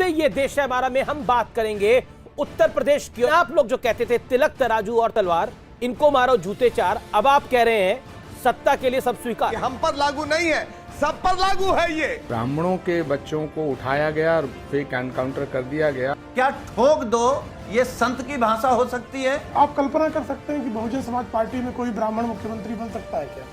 हफ्ते ये देश है हमारा में हम बात करेंगे उत्तर प्रदेश की। आप लोग जो कहते थे तिलक तराजू और तलवार, इनको मारो जूते चार, अब आप कह रहे हैं सत्ता के लिए सब स्वीकार। हम पर लागू नहीं है, सब पर लागू है। ये ब्राह्मणों के बच्चों को उठाया गया और फेक एनकाउंटर कर दिया गया। क्या ठोक दो ये संत की भाषा हो सकती है? आप कल्पना कर सकते हैं कि बहुजन समाज पार्टी में कोई ब्राह्मण मुख्यमंत्री बन सकता है क्या?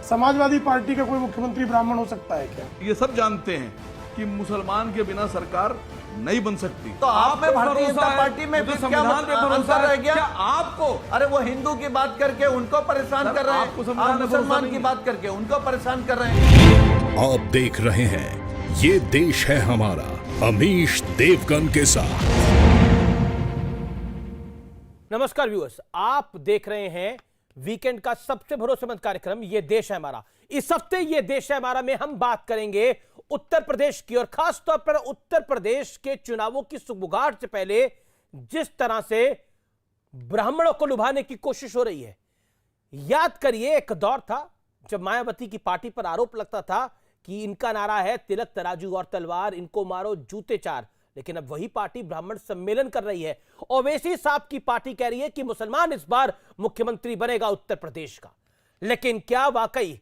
समाजवादी पार्टी का कोई मुख्यमंत्री ब्राह्मण हो सकता है क्या? ये सब जानते हैं कि मुसलमान के बिना सरकार नहीं बन सकती। तो आप में भारतीय जनता पार्टी में फिर क्या अंतर रह गया? आपको अरे वो हिंदू की बात करके उनको परेशान कर रहे हैं, आप मुसलमान की बात करके उनको परेशान कर रहे हैं। आप देख रहे हैं ये देश है हमारा, अमीश देवगन के साथ। नमस्कार व्यूअर्स, आप देख रहे हैं वीकेंड का सबसे भरोसेमंद कार्यक्रम ये देश है हमारा। इस हफ्ते ये देश है हमारा में हम बात करेंगे उत्तर प्रदेश की, और खास तौर पर उत्तर प्रदेश के चुनावों की सुगबुगाहट से पहले जिस तरह से ब्राह्मणों को लुभाने की कोशिश हो रही है। याद करिए, एक दौर था जब मायावती की पार्टी पर आरोप लगता था कि इनका नारा है तिलक तराजू और तलवार, इनको मारो जूते चार, लेकिन अब वही पार्टी ब्राह्मण सम्मेलन कर रही है। ओवैसी साहब की पार्टी कह रही है कि मुसलमान इस बार मुख्यमंत्री बनेगा उत्तर प्रदेश का। लेकिन क्या वाकई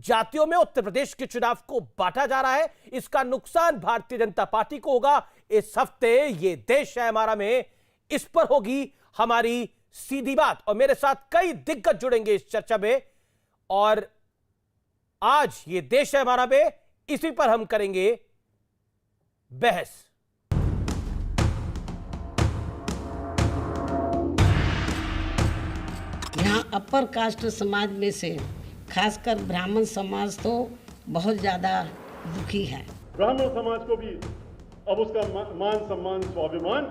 जातियों में उत्तर प्रदेश के चुनाव को बांटा जा रहा है? इसका नुकसान भारतीय जनता पार्टी को होगा। इस हफ्ते ये देश है हमारा में इस पर होगी हमारी सीधी बात, और मेरे साथ कई दिग्गज जुड़ेंगे इस चर्चा में। और आज ये देश है हमारा में इसी पर हम करेंगे बहस। यहाँ अपर कास्ट समाज में से खासकर ब्राह्मण समाज तो बहुत ज़्यादा दुखी है। ब्राह्मण समाज को भी अब उसका मान सम्मान स्वाभिमान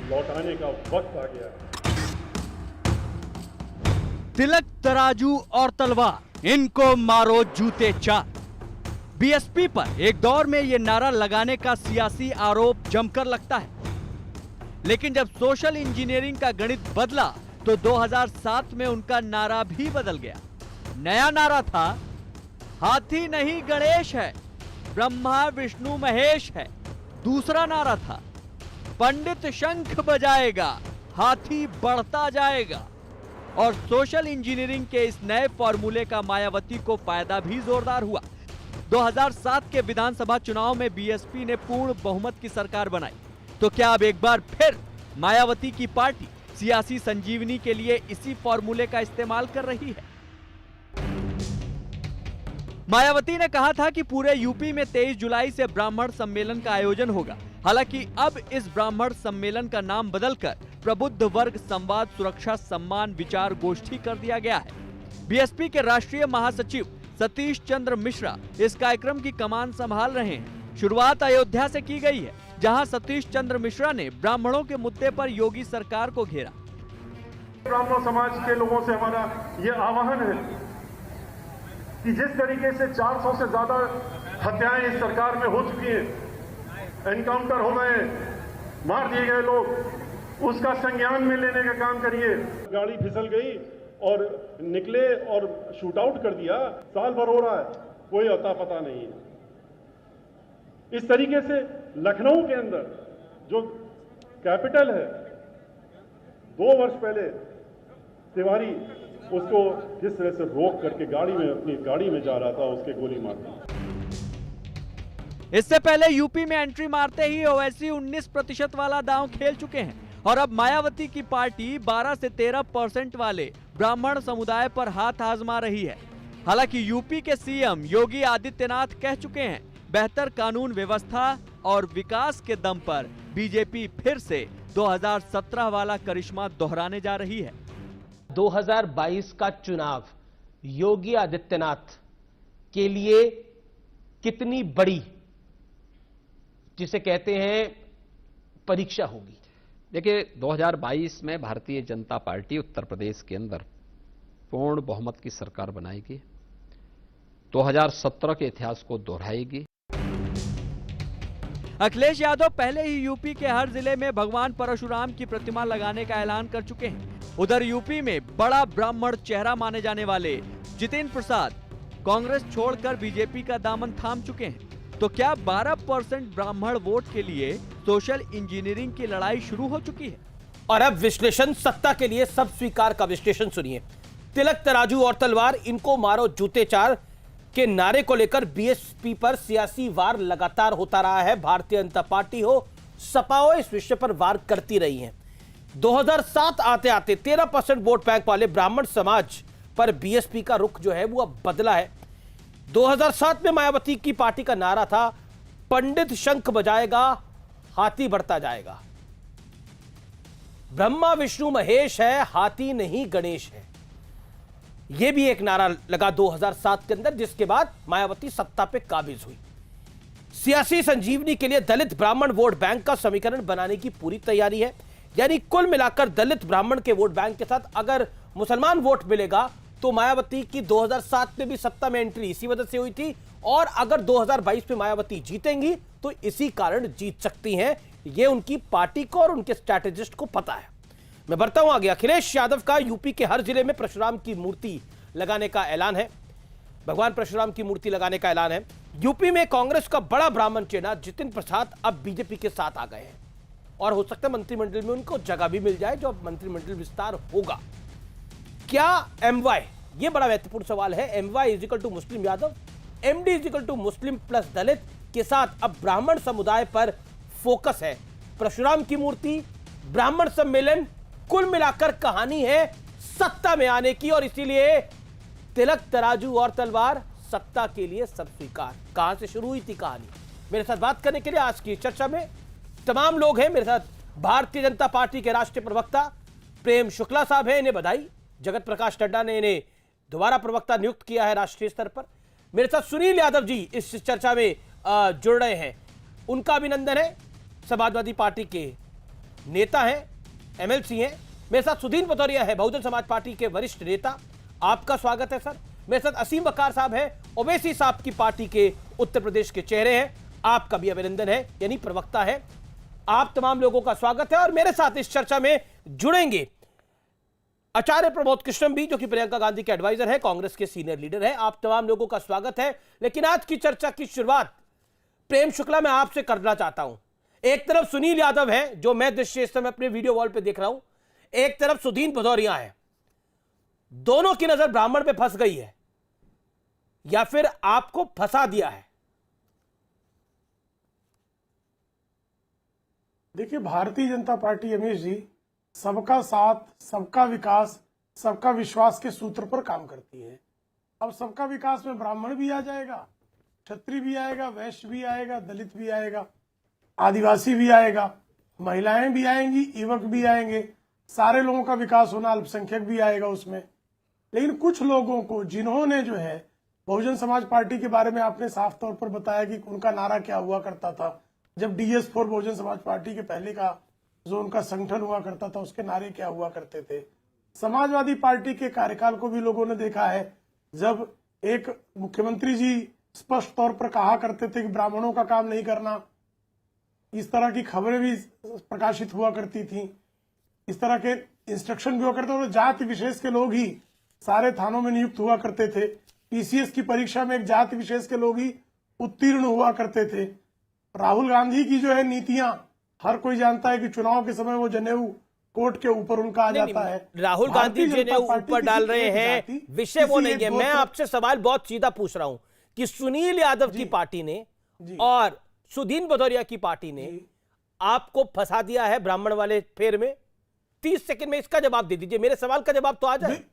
लौटाने का वक्त आ गया है। तिलक तराजू और तलवार, इनको मारो जूते चार। बीएसपी पर एक दौर में यह नारा लगाने का सियासी आरोप जमकर लगता है, लेकिन जब सोशल इंजीनियरिंग का गणित बदला तो 2007 में उनका नारा भी बदल गया। नया नारा था हाथी नहीं गणेश है, ब्रह्मा विष्णु महेश है। दूसरा नारा था पंडित शंख बजाएगा, हाथी बढ़ता जाएगा। और सोशल इंजीनियरिंग के इस नए फॉर्मूले का मायावती को फायदा भी जोरदार हुआ। 2007 के विधानसभा चुनाव में बीएसपी ने पूर्ण बहुमत की सरकार बनाई। तो क्या अब एक बार फिर मायावती की पार्टी सियासी संजीवनी के लिए इसी फॉर्मूले का इस्तेमाल कर रही है? मायावती ने कहा था कि पूरे यूपी में 23 जुलाई से ब्राह्मण सम्मेलन का आयोजन होगा। हालांकि अब इस ब्राह्मण सम्मेलन का नाम बदलकर प्रबुद्ध वर्ग संवाद सुरक्षा सम्मान विचार गोष्ठी कर दिया गया है। बीएसपी के राष्ट्रीय महासचिव सतीश चंद्र मिश्रा इस कार्यक्रम की कमान संभाल रहे हैं। शुरुआत अयोध्या से की गई है, जहां सतीश चंद्र मिश्रा ने ब्राह्मणों के मुद्दे पर योगी सरकार को घेरा। ब्राह्मण समाज के लोगों से हमारा यह आह्वान है कि जिस तरीके से 400 से ज्यादा हत्याएं इस सरकार में हो चुकी हैं, एनकाउंटर हो गए, मार दिए गए लोग, उसका संज्ञान में लेने का काम करिए। गाड़ी फिसल गई और निकले और शूट आउट कर दिया, साल भर हो रहा है, कोई अता पता नहीं है। इस तरीके से लखनऊ के अंदर जो कैपिटल है, 2 वर्ष पहले तिवारी उसको किस तरह से रोक करके गाड़ी में, अपनी गाड़ी में जा रहा था, उसके गोली मार दी। इससे पहले यूपी में एंट्री मारते ही ओवैसी 19% वाला दांव खेल चुके हैं, और अब मायावती की पार्टी 12 से 13% वाले ब्राह्मण समुदाय पर हाथ आजमा रही है। हालांकि यूपी के सीएम योगी आदित्यनाथ कह चुके हैं, बेहतर कानून व्यवस्था और विकास के दम पर बीजेपी फिर से 2017 वाला करिश्मा दोहराने जा रही है। 2022 का चुनाव योगी आदित्यनाथ के लिए कितनी बड़ी, जिसे कहते हैं, परीक्षा होगी? देखिए, 2022 में भारतीय जनता पार्टी उत्तर प्रदेश के अंदर पूर्ण बहुमत की सरकार बनाएगी, 2017 के इतिहास को दोहराएगी। अखिलेश यादव पहले ही यूपी के हर जिले में भगवान परशुराम की प्रतिमा लगाने का ऐलान कर चुके हैं। उधर यूपी में बड़ा ब्राह्मण चेहरा माने जाने वाले जितिन प्रसाद कांग्रेस छोड़कर बीजेपी का दामन थाम चुके हैं। तो क्या 12% ब्राह्मण वोट के लिए सोशल इंजीनियरिंग की लड़ाई शुरू हो चुकी है? और अब विश्लेषण, सत्ता के लिए सब स्वीकार का विश्लेषण सुनिए। तिलक तराजू और तलवार, इनको मारो जूते चार के नारे को लेकर बीएसपी पर सियासी वार लगातार होता रहा है। भारतीय जनता पार्टी हो, सपा हो, इस विषय पर वार करती रही है। 2007 आते आते 13% वोट बैंक वाले ब्राह्मण समाज पर बीएसपी का रुख जो है वो अब बदला है। 2007 में मायावती की पार्टी का नारा था, पंडित शंख बजाएगा हाथी बढ़ता जाएगा। ब्रह्मा विष्णु महेश है, हाथी नहीं गणेश है। यह भी एक नारा लगा 2007 के अंदर, जिसके बाद मायावती सत्ता पे काबिज हुई। सियासी संजीवनी के लिए दलित ब्राह्मण वोट बैंक का समीकरण बनाने की पूरी तैयारी है। यानी कुल मिलाकर दलित ब्राह्मण के वोट बैंक के साथ अगर मुसलमान वोट मिलेगा तो मायावती की 2007 में भी सत्ता में एंट्री इसी वजह से हुई थी, और अगर 2022 में मायावती जीतेंगी तो इसी कारण जीत सकती हैं। यह उनकी पार्टी को और उनके स्ट्रैटेजिस्ट को पता है। मैं बढ़ता हूं आगे। अखिलेश यादव का यूपी के हर जिले में परशुराम की मूर्ति लगाने का ऐलान है। भगवान परशुराम की मूर्ति लगाने का ऐलान है। यूपी में कांग्रेस का बड़ा ब्राह्मण चेला जितिन प्रसाद अब बीजेपी के साथ आ गए हैं, और हो सकता है मंत्रिमंडल में उनको जगह भी मिल जाए जो मंत्रिमंडल विस्तार होगा। क्या MY, यह बड़ा महत्वपूर्ण सवाल है। MY is equal to Muslim Yadav, MD is equal to Muslim plus Dalit के साथ अब ब्राह्मण समुदाय पर फोकस है। परशुराम की मूर्ति, ब्राह्मण सम्मेलन, कुल मिलाकर कहानी है सत्ता में आने की, और इसीलिए तिलक तराजू और तलवार, सत्ता के लिए सब स्वीकार। कहां से शुरू हुई थी कहानी? मेरे साथ बात करने के लिए आज की चर्चा में तमाम लोग हैं। मेरे साथ भारतीय जनता पार्टी के राष्ट्रीय प्रवक्ता प्रेम शुक्ला साहब हैं, इन्हें बधाई। जगत प्रकाश नड्डा ने इन्हें दोबारा प्रवक्ता नियुक्त किया है राष्ट्रीय स्तर पर। मेरे साथ सुनील यादव जी इस चर्चा में जुड़ रहे हैं, उनका अभिनंदन है। समाजवादी पार्टी के नेता हैं, MLC हैं। मेरे साथ सुदीन भदौरिया है, बहुजन समाज पार्टी के वरिष्ठ नेता, आपका स्वागत है सर। मेरे साथ असीम वकार साहब हैं, ओवैसी साहब की पार्टी के उत्तर प्रदेश के चेहरे हैं, आपका भी अभिनंदन है, यानी प्रवक्ता है। आप तमाम लोगों का स्वागत है। और मेरे साथ इस चर्चा में जुड़ेंगे आचार्य प्रमोद कृष्णम भी, जो कि प्रियंका गांधी के एडवाइजर है, कांग्रेस के सीनियर लीडर है। आप तमाम लोगों का स्वागत है। लेकिन आज की चर्चा की शुरुआत प्रेम शुक्ला मैं आपसे करना चाहता हूं। एक तरफ सुनील यादव है, जो मैं दृश्य इस समय अपने वीडियो वॉल पे देख रहा हूं, एक तरफ सुदीन भदौरिया है। दोनों की नजर ब्राह्मण पे फंस गई है, या फिर आपको फंसा दिया है? देखिए, भारतीय जनता पार्टी, अमीश जी, सबका साथ, सबका विकास, सबका विश्वास के सूत्र पर काम करती है। अब सबका विकास में ब्राह्मण भी आ जाएगा, क्षत्रिय भी आएगा, वैश्य भी आएगा, दलित भी आएगा, आदिवासी भी आएगा, महिलाएं भी आएंगी, युवक भी आएंगे, सारे लोगों का विकास होना, अल्पसंख्यक भी आएगा उसमें। लेकिन कुछ लोगों को, जिन्होंने जो है बहुजन समाज पार्टी के बारे में आपने साफ तौर पर बताया कि उनका नारा क्या हुआ करता था, जब DS4 बहुजन समाज पार्टी के पहले का जो उनका संगठन हुआ करता था, उसके नारे क्या हुआ करते थे। समाजवादी पार्टी के कार्यकाल को भी लोगों ने देखा है, जब एक मुख्यमंत्री जी स्पष्ट तौर पर कहा करते थे कि ब्राह्मणों का काम नहीं करना, इस तरह की खबरें भी प्रकाशित हुआ करती थी, इस तरह के इंस्ट्रक्शन भी हुआ करते थे। जाति विशेष के लोग ही सारे थानों में नियुक्त हुआ करते थे। PCS की परीक्षा में एक जाति विशेष के लोग ही उत्तीर्ण हुआ करते थे। राहुल गांधी की जो है नीतियां, हर कोई जानता है कि चुनाव के समय वो जनेऊ कोर्ट के ऊपर उनका आ जाता है। राहुल गांधी जनेऊ ऊपर डाल रहे हैं, विषय वो नहीं है। मैं आपसे सवाल बहुत सीधा पूछ रहा हूं कि सुनील यादव की पार्टी ने और सुदीन भदौरिया की पार्टी ने आपको फंसा दिया है ब्राह्मण वाले फेर में। 30 सेकंड में इसका जवाब दे दीजिए, मेरे सवाल का जवाब तो आ जाए।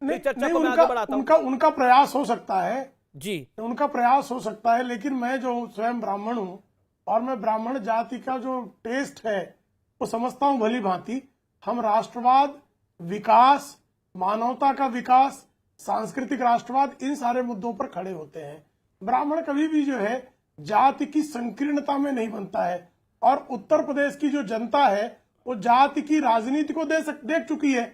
चर्चा को मैं आगे बढ़ाता हूं। उनका प्रयास हो सकता है जी, उनका प्रयास हो सकता है, लेकिन मैं जो स्वयं ब्राह्मण हूं और मैं ब्राह्मण जाति का जो टेस्ट है वो समझता हूं भली भांति। हम राष्ट्रवाद, विकास, मानवता का विकास, सांस्कृतिक राष्ट्रवाद, इन सारे मुद्दों पर खड़े होते हैं। ब्राह्मण कभी भी जो है जाति की संकीर्णता में नहीं बनता है, और उत्तर प्रदेश की जो जनता है वो जाति की राजनीति को देख चुकी है।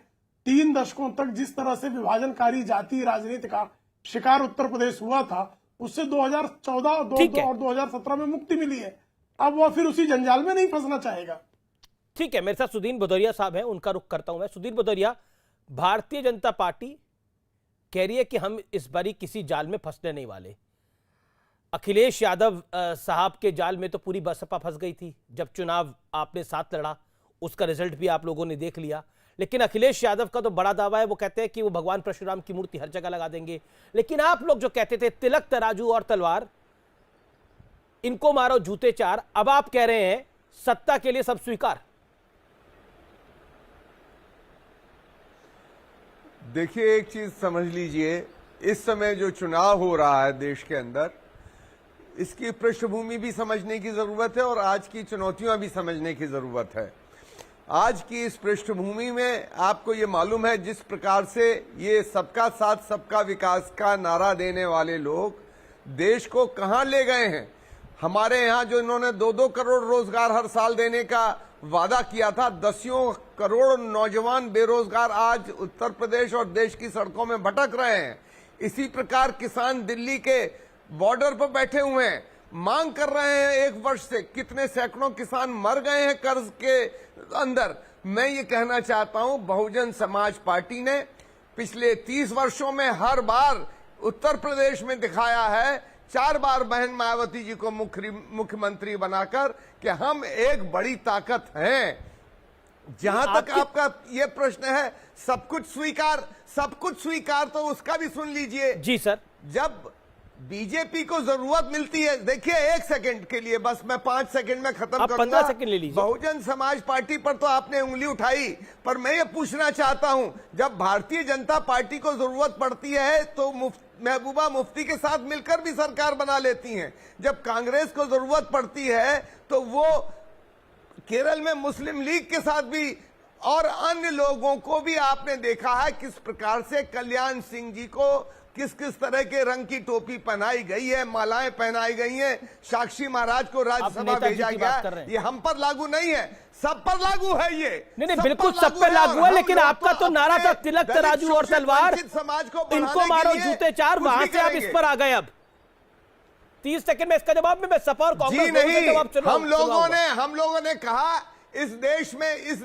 3 दशकों तक जिस तरह से विभाजनकारी जाति राजनीति का शिकार उत्तर प्रदेश हुआ था, उससे 2014 और 2017 में मुक्ति मिली है। अब वह फिर उसी जंजाल में नहीं फंसना चाहेगा। ठीक है, मेरे साथ सुदीन भदौरिया साहब हैं, उनका रुख करता हूं मैं। सुदीन भदौरिया, भारतीय जनता पार्टी कह रही है कि हम इस बारी किसी जाल में फंसने नहीं वाले। अखिलेश यादव साहब के जाल में तो पूरी बसपा फंस गई थी जब चुनाव आपने साथ लड़ा, उसका रिजल्ट भी आप लोगों ने देख लिया। लेकिन अखिलेश यादव का तो बड़ा दावा है, वो कहते हैं कि वो भगवान परशुराम की मूर्ति हर जगह लगा देंगे। लेकिन आप लोग जो कहते थे तिलक तराजू और तलवार, इनको मारो जूते चार, अब आप कह रहे हैं सत्ता के लिए सब स्वीकार। देखिए, एक चीज समझ लीजिए, इस समय जो चुनाव हो रहा है देश के अंदर, इसकी पृष्ठभूमि भी समझने की जरूरत है और आज की चुनौतियां भी समझने की जरूरत है। आज की इस पृष्ठभूमि में आपको ये मालूम है जिस प्रकार से ये सबका साथ सबका विकास का नारा देने वाले लोग देश को कहां ले गए हैं। हमारे यहां जो इन्होंने 2-2 करोड़ रोजगार हर साल देने का वादा किया था, 10 करोड़ नौजवान बेरोजगार आज उत्तर प्रदेश और देश की सड़कों में भटक रहे हैं। इसी प्रकार किसान दिल्ली के बॉर्डर पर बैठे हुए हैं, मांग कर रहे हैं। 1 वर्ष से कितने सैकड़ों किसान मर गए हैं कर्ज के अंदर। मैं ये कहना चाहता हूं, बहुजन समाज पार्टी ने पिछले 30 वर्षों में हर बार उत्तर प्रदेश में दिखाया है, 4 बार बहन मायावती जी को मुख्यमंत्री बनाकर, कि हम एक बड़ी ताकत हैं। जहां तक आपका ये प्रश्न है सब कुछ स्वीकार, तो उसका भी सुन लीजिए। जी सर। जब बीजेपी को जरूरत मिलती है, देखिए 1 सेकंड के लिए, बस मैं 5 सेकंड में खत्म करूंगा। 15 सेकंड ले लीजिए। बहुजन समाज पार्टी पर तो आपने उंगली उठाई, पर मैं ये पूछना चाहता हूं, जब भारतीय जनता पार्टी को जरूरत पड़ती है तो महबूबा मुफ्ती के साथ मिलकर भी सरकार बना लेती हैं। जब कांग्रेस को जरूरत पड़ती है तो वो केरल में मुस्लिम लीग के साथ भी, और अन्य लोगों को भी आपने देखा है किस प्रकार से कल्याण सिंह जी को किस किस तरह के रंग की टोपी पहनाई गई है, मालाएं पहनाई गई हैं, साक्षी महाराज को राज्यसभा भेजा गया। ये हम पर लागू नहीं है, सब पर लागू है। ये नहीं, बिल्कुल सब पर लागू है। लेकिन आपका तो नारा था तिलक तराजू और तलवार, समाज को इनको मारो जूते चार, वहां से आप इस पर आ गए। अब 30 सेकंड में इसका जवाब में सपा और कांग्रेस नहीं, हम लोगों ने कहा इस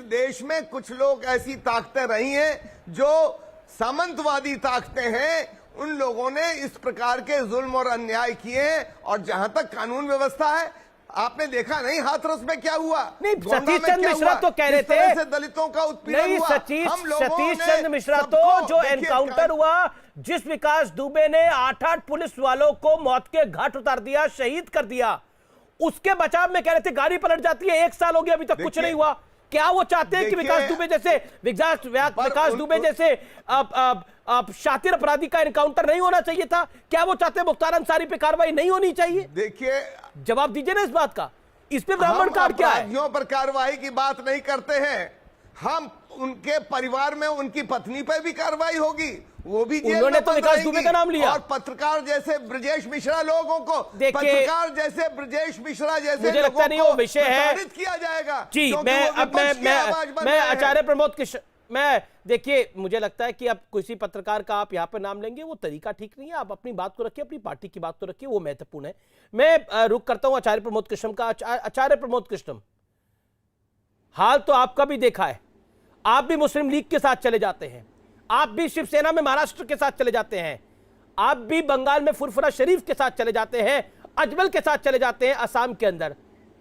देश में कुछ लोग ऐसी ताकतें रही हैं जो सामंतवादी ताकतें हैं, उन लोगों ने इस प्रकार के जुल्म और अन्याय किए हैं। और जहां तक कानून व्यवस्था है, आपने देखा नहीं हाथरस में क्या हुआ? नहीं, सतीश चंद्र मिश्रा तो कह रहे थे से दलितों का उत्पीड़न नहीं, हुआ। सतीश चंद्र मिश्रा तो जो एनकाउंटर हुआ, जिस विकास दुबे ने 8-8 पुलिस वालों को मौत के घाट उतार दिया, शहीद कर दिया, उसके बचाव में कह रहे थे गाड़ी पलट जाती है। 1 साल हो गया, अभी तक कुछ नहीं हुआ। क्या वो चाहते हैं कि विकास दुबे जैसे शातिर अपराधी का एनकाउंटर नहीं होना चाहिए था? क्या वो चाहते हैं मुख्तार अंसारी पे कार्रवाई नहीं होनी चाहिए? देखिए, जवाब दीजिए ना इस बात का। इस पे ब्राह्मण कार्ड क्या है? अपराधियों पर कार्रवाई की बात नहीं करते हैं हम, उनके परिवार में उनकी पत्नी पर भी कार्रवाई होगी, वो भी जेल उन्होंने में तो विकास दुबे का नाम लिया। और पत्रकार जैसे ब्रजेश मिश्रा लोगों को, पत्रकार जैसे ब्रजेश मिश्रा जैसे मुझे लगता नहीं वो विषय है किया जाएगा। जी, मैं आचार्य प्रमोद कृष्ण, मैं देखिए, मुझे लगता है कि अब किसी पत्रकार का आप यहां पर नाम लेंगे वो तरीका ठीक नहीं है। आप अपनी बात को रखिए, अपनी पार्टी की बात को रखिए, वो महत्वपूर्ण है। मैं रुक करता हूं आचार्य प्रमोद कृष्ण का। आचार्य प्रमोद कृष्ण, हाल तो आपका भी देखा है, आप भी मुस्लिम लीग के साथ चले जाते हैं, आप भी शिवसेना में महाराष्ट्र के साथ चले जाते हैं, आप भी बंगाल में फुरफुरा शरीफ के साथ चले जाते हैं, अजमल के साथ चले जाते हैं असम के अंदर।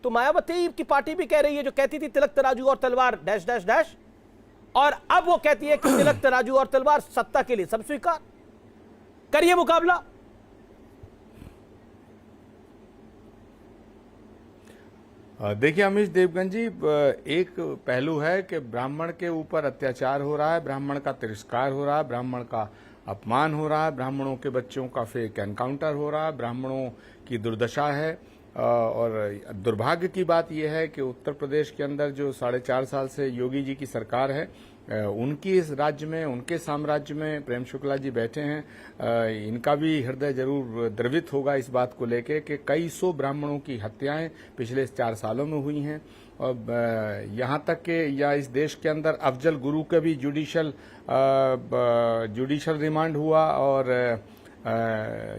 तो मायावती की पार्टी भी कह रही है, जो कहती थी तिलक तराजू और तलवार डैश डैश डैश, और अब वो कहती है कि तिलक तराजू और तलवार सत्ता के लिए सब स्वीकार। करिए मुकाबला। देखिए अमीश देवगन जी, एक पहलू है कि ब्राह्मण के ऊपर अत्याचार हो रहा है, ब्राह्मण का तिरस्कार हो रहा है, ब्राह्मण का अपमान हो रहा है, ब्राह्मणों के बच्चों का फेक एनकाउंटर हो रहा है, ब्राह्मणों की दुर्दशा है। और दुर्भाग्य की बात यह है कि उत्तर प्रदेश के अंदर जो 4.5 साल से योगी जी की सरकार है, उनकी इस राज्य में, उनके साम्राज्य में प्रेम शुक्ला जी बैठे हैं। इनका भी हृदय जरूर द्रवित होगा इस बात को लेके कि कई सौ ब्राह्मणों की हत्याएं पिछले 4 सालों में हुई हैं। और यहाँ तक कि या इस देश के अंदर अफजल गुरु का भी जुडिशल रिमांड हुआ, और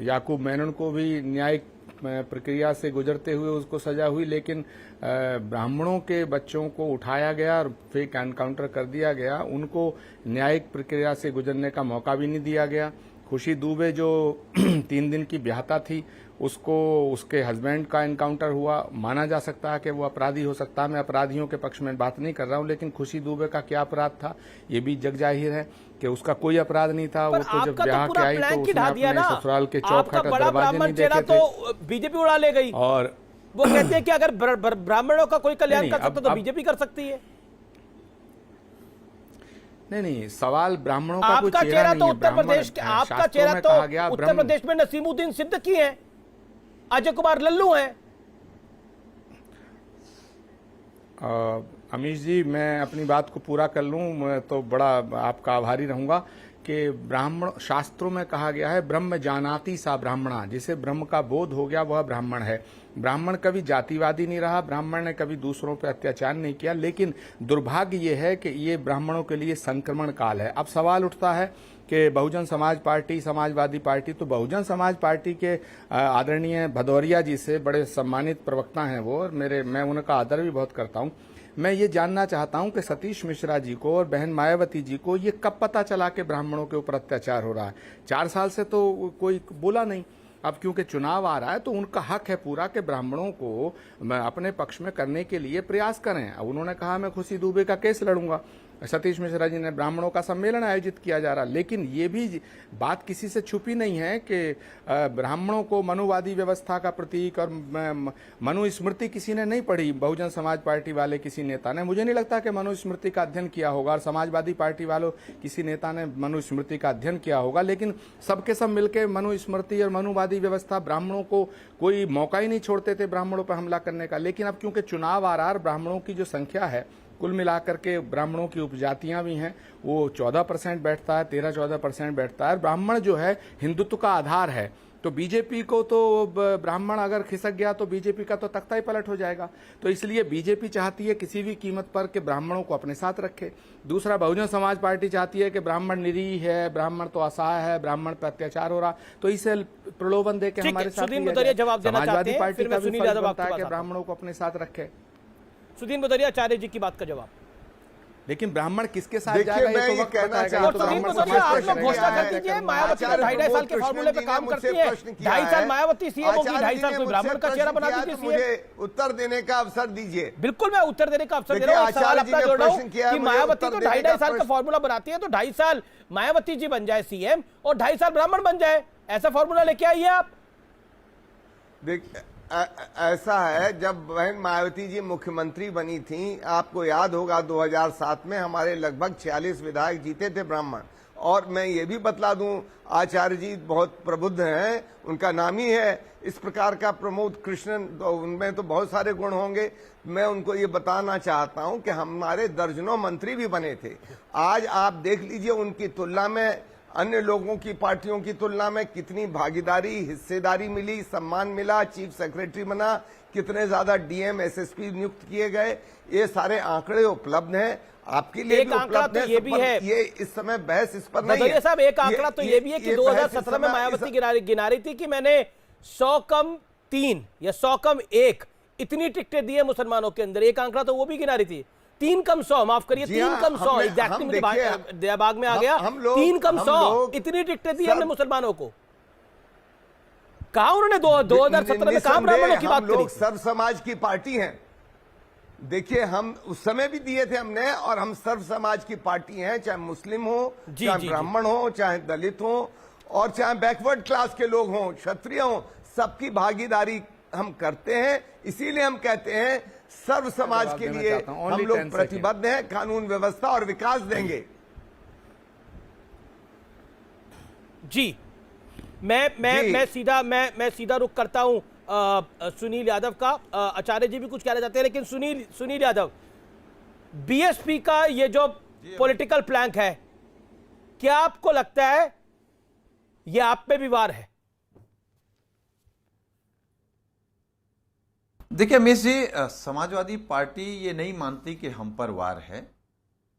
याकूब मेनन को भी न्यायिक प्रक्रिया से गुजरते हुए उसको सजा हुई। लेकिन ब्राह्मणों के बच्चों को उठाया गया और फेक एनकाउंटर कर दिया गया, उनको न्यायिक प्रक्रिया से गुजरने का मौका भी नहीं दिया गया। खुशी दुबे जो 3 दिन की ब्याहता थी, उसको उसके हस्बैंड का इनकाउंटर हुआ, माना जा सकता है कि वो अपराधी हो सकता है। मैं अपराधियों के पक्ष में बात नहीं कर रहा हूं, लेकिन खुशी दुबे का क्या अपराध था ये भी जग जाहिर है कि उसका कोई अपराध नहीं था। वो तो जब ब्याह के आई तो उसने अपने ससुराल के चौखट दरवाजे नहीं देखे थे, तो बीजेपी उड़ा ले गई। और वो कहते हैं कि अगर ब्राह्मणों का कोई कल्याण कर सकता तो बीजेपी कर सकती है। नहीं, सवाल ब्राह्मणों का कोई चेहरा चेहरा तो उत्तर प्रदेश के, आपका चेहरा तो उत्तर प्रदेश में नसीमुद्दीन सिद्दीकी है, अजय कुमार लल्लू हैं। अमीश जी, मैं अपनी बात को पूरा कर लूं, मैं तो बड़ा आपका आभारी रहूंगा कि ब्राह्मण शास्त्रों में कहा गया है ब्रह्म जानाति सा ब्राह्मणा, जिसे ब्रह्म का बोध हो गया वह ब्राह्मण है। ब्राह्मण कभी जातिवादी नहीं रहा, ब्राह्मण ने कभी दूसरों पर अत्याचार नहीं किया, लेकिन दुर्भाग्य ये है कि ये ब्राह्मणों के लिए संक्रमण काल है। अब सवाल उठता है कि बहुजन समाज पार्टी, समाजवादी पार्टी, तो बहुजन समाज पार्टी के आदरणीय भदौरिया जी से बड़े सम्मानित प्रवक्ता हैं वो, और मैं उनका आदर भी बहुत करता हूं। मैं ये जानना चाहता हूं कि सतीश मिश्रा जी को और बहन मायावती जी को ये कब पता चला कि ब्राह्मणों के ऊपर अत्याचार हो रहा है? 4 साल से तो कोई बोला नहीं। अब क्योंकि चुनाव आ रहा है तो उनका हक है पूरा कि ब्राह्मणों को अपने पक्ष में करने के लिए प्रयास करें। अब उन्होंने कहा मैं खुशी दुबे का केस लड़ूंगा, सतीश मिश्रा जी ने ब्राह्मणों का सम्मेलन आयोजित किया जा रहा, लेकिन ये भी बात किसी से छुपी नहीं है कि ब्राह्मणों को मनुवादी व्यवस्था का प्रतीक और मनुस्मृति किसी ने नहीं पढ़ी। बहुजन समाज पार्टी वाले किसी नेता ने, मुझे नहीं लगता कि मनुस्मृति का अध्ययन किया होगा, और समाजवादी पार्टी वालों किसी नेता ने मनुस्मृति का अध्ययन किया होगा, लेकिन सबके सब मिलकर मनुस्मृति और मनुवादी व्यवस्था, ब्राह्मणों को कोई मौका ही नहीं छोड़ते थे ब्राह्मणों पर हमला करने का। लेकिन अब क्योंकि चुनाव आ रहा है, ब्राह्मणों की जो संख्या है कुल मिलाकर के, ब्राह्मणों की उपजातियां भी हैं, वो 14% बैठता है, 13-14% बैठता है। ब्राह्मण जो है हिंदुत्व का आधार है, तो बीजेपी को तो ब्राह्मण अगर खिसक गया तो बीजेपी का तो तख्ता ही पलट हो जाएगा। तो इसलिए बीजेपी चाहती है किसी भी कीमत पर कि ब्राह्मणों को अपने साथ रखे। दूसरा, बहुजन समाज पार्टी चाहती है कि ब्राह्मण निरीह है, ब्राह्मण तो असहाय है, ब्राह्मण पर अत्याचार हो रहा, तो इसे प्रलोभन दे के हमारे साथ। समाजवादी पार्टी का भी फर्ज बनता है कि ब्राह्मणों को अपने साथ रखे। सुदीन बदरिया आचार्य जी की बात का जवाब। लेकिन ब्राह्मण किसके साथ जाएगा ये तो वक्त बताएगा। आप लोग घोषणा कर दीजिए, मायावती तो 2.5 साल के फॉर्मूले पे काम करती है, 2.5 साल मायावती सीएम होगी, 2.5 साल कोई ब्राह्मण का चेहरा बना दीजिए सीएम। मुझे उत्तर देने का अवसर दीजिए। बिल्कुल, मैं उत्तर देने का अवसर दे रहा हूँ। सवाल अपना जोड़ रहा हूँ कि मायावती तो 2.5 साल का फॉर्मूला बनाती है, तो 2.5 साल मायावती जी बन जाए सीएम और 2.5 साल ब्राह्मण बन जाए, ऐसा फॉर्मूला लेके आइए आप। देखिए, ऐसा है, जब बहन मायावती जी मुख्यमंत्री बनी थी, आपको याद होगा 2007 में हमारे लगभग 46 विधायक जीते थे ब्राह्मण। और मैं ये भी बतला दूं, आचार्य जी बहुत प्रबुद्ध हैं, उनका नाम ही है इस प्रकार का प्रमोद कृष्णन, तो उनमें तो बहुत सारे गुण होंगे। मैं उनको ये बताना चाहता हूं कि हमारे दर्जनों मंत्री भी बने थे। आज आप देख लीजिए उनकी तुलना में, अन्य लोगों की पार्टियों की तुलना में कितनी भागीदारी, हिस्सेदारी मिली, सम्मान मिला, चीफ सेक्रेटरी बना, कितने ज्यादा डीएम एसएसपी नियुक्त किए गए, ये सारे आंकड़े उपलब्ध हैं, आपके लिए भी उपलब्ध है। ये भी है, ये इस समय बहस इस पर नहीं है साहब। एक आंकड़ा तो ये भी है कि 2017 में मायावती गिना रही थी कि मैंने 100 कम 3 या 100 कम 1 इतनी टिकटें दी है मुसलमानों के अंदर। एक आंकड़ा तो वो भी गिना रही थी, 3 कम 100, माफ करिए 3 कम 100, एग्जैक्टली मुझे दिमाग में आ गया, 3 कम 100 इतनी टिकटें दी हमने मुसलमानों को। कहा उन्होंने 2017 में कहा ब्राह्मणों की बात करी। सर्व समाज की पार्टी हैं, देखिए हम उस समय भी दिए थे हमने, और हम सर्व समाज की पार्टी हैं, चाहे मुस्लिम हो, चाहे ब्राह्मण हो, चाहे दलित हो, और चाहे बैकवर्ड क्लास के लोग हों, क्षत्रिय हों, सबकी भागीदारी हम करते हैं। इसीलिए हम कहते हैं सर्व समाज के लिए हम लोग प्रतिबद्ध हैं, कानून व्यवस्था और विकास देंगे। जी, मैं सीधा रुख करता हूं सुनील यादव का। आचार्य जी भी कुछ कहना चाहते हैं, लेकिन सुनील यादव, बीएसपी का ये जो पॉलिटिकल प्लैंक है, क्या आपको लगता है ये आप पे भी वार है? देखिए अमीश जी, समाजवादी पार्टी ये नहीं मानती कि हम पर वार है।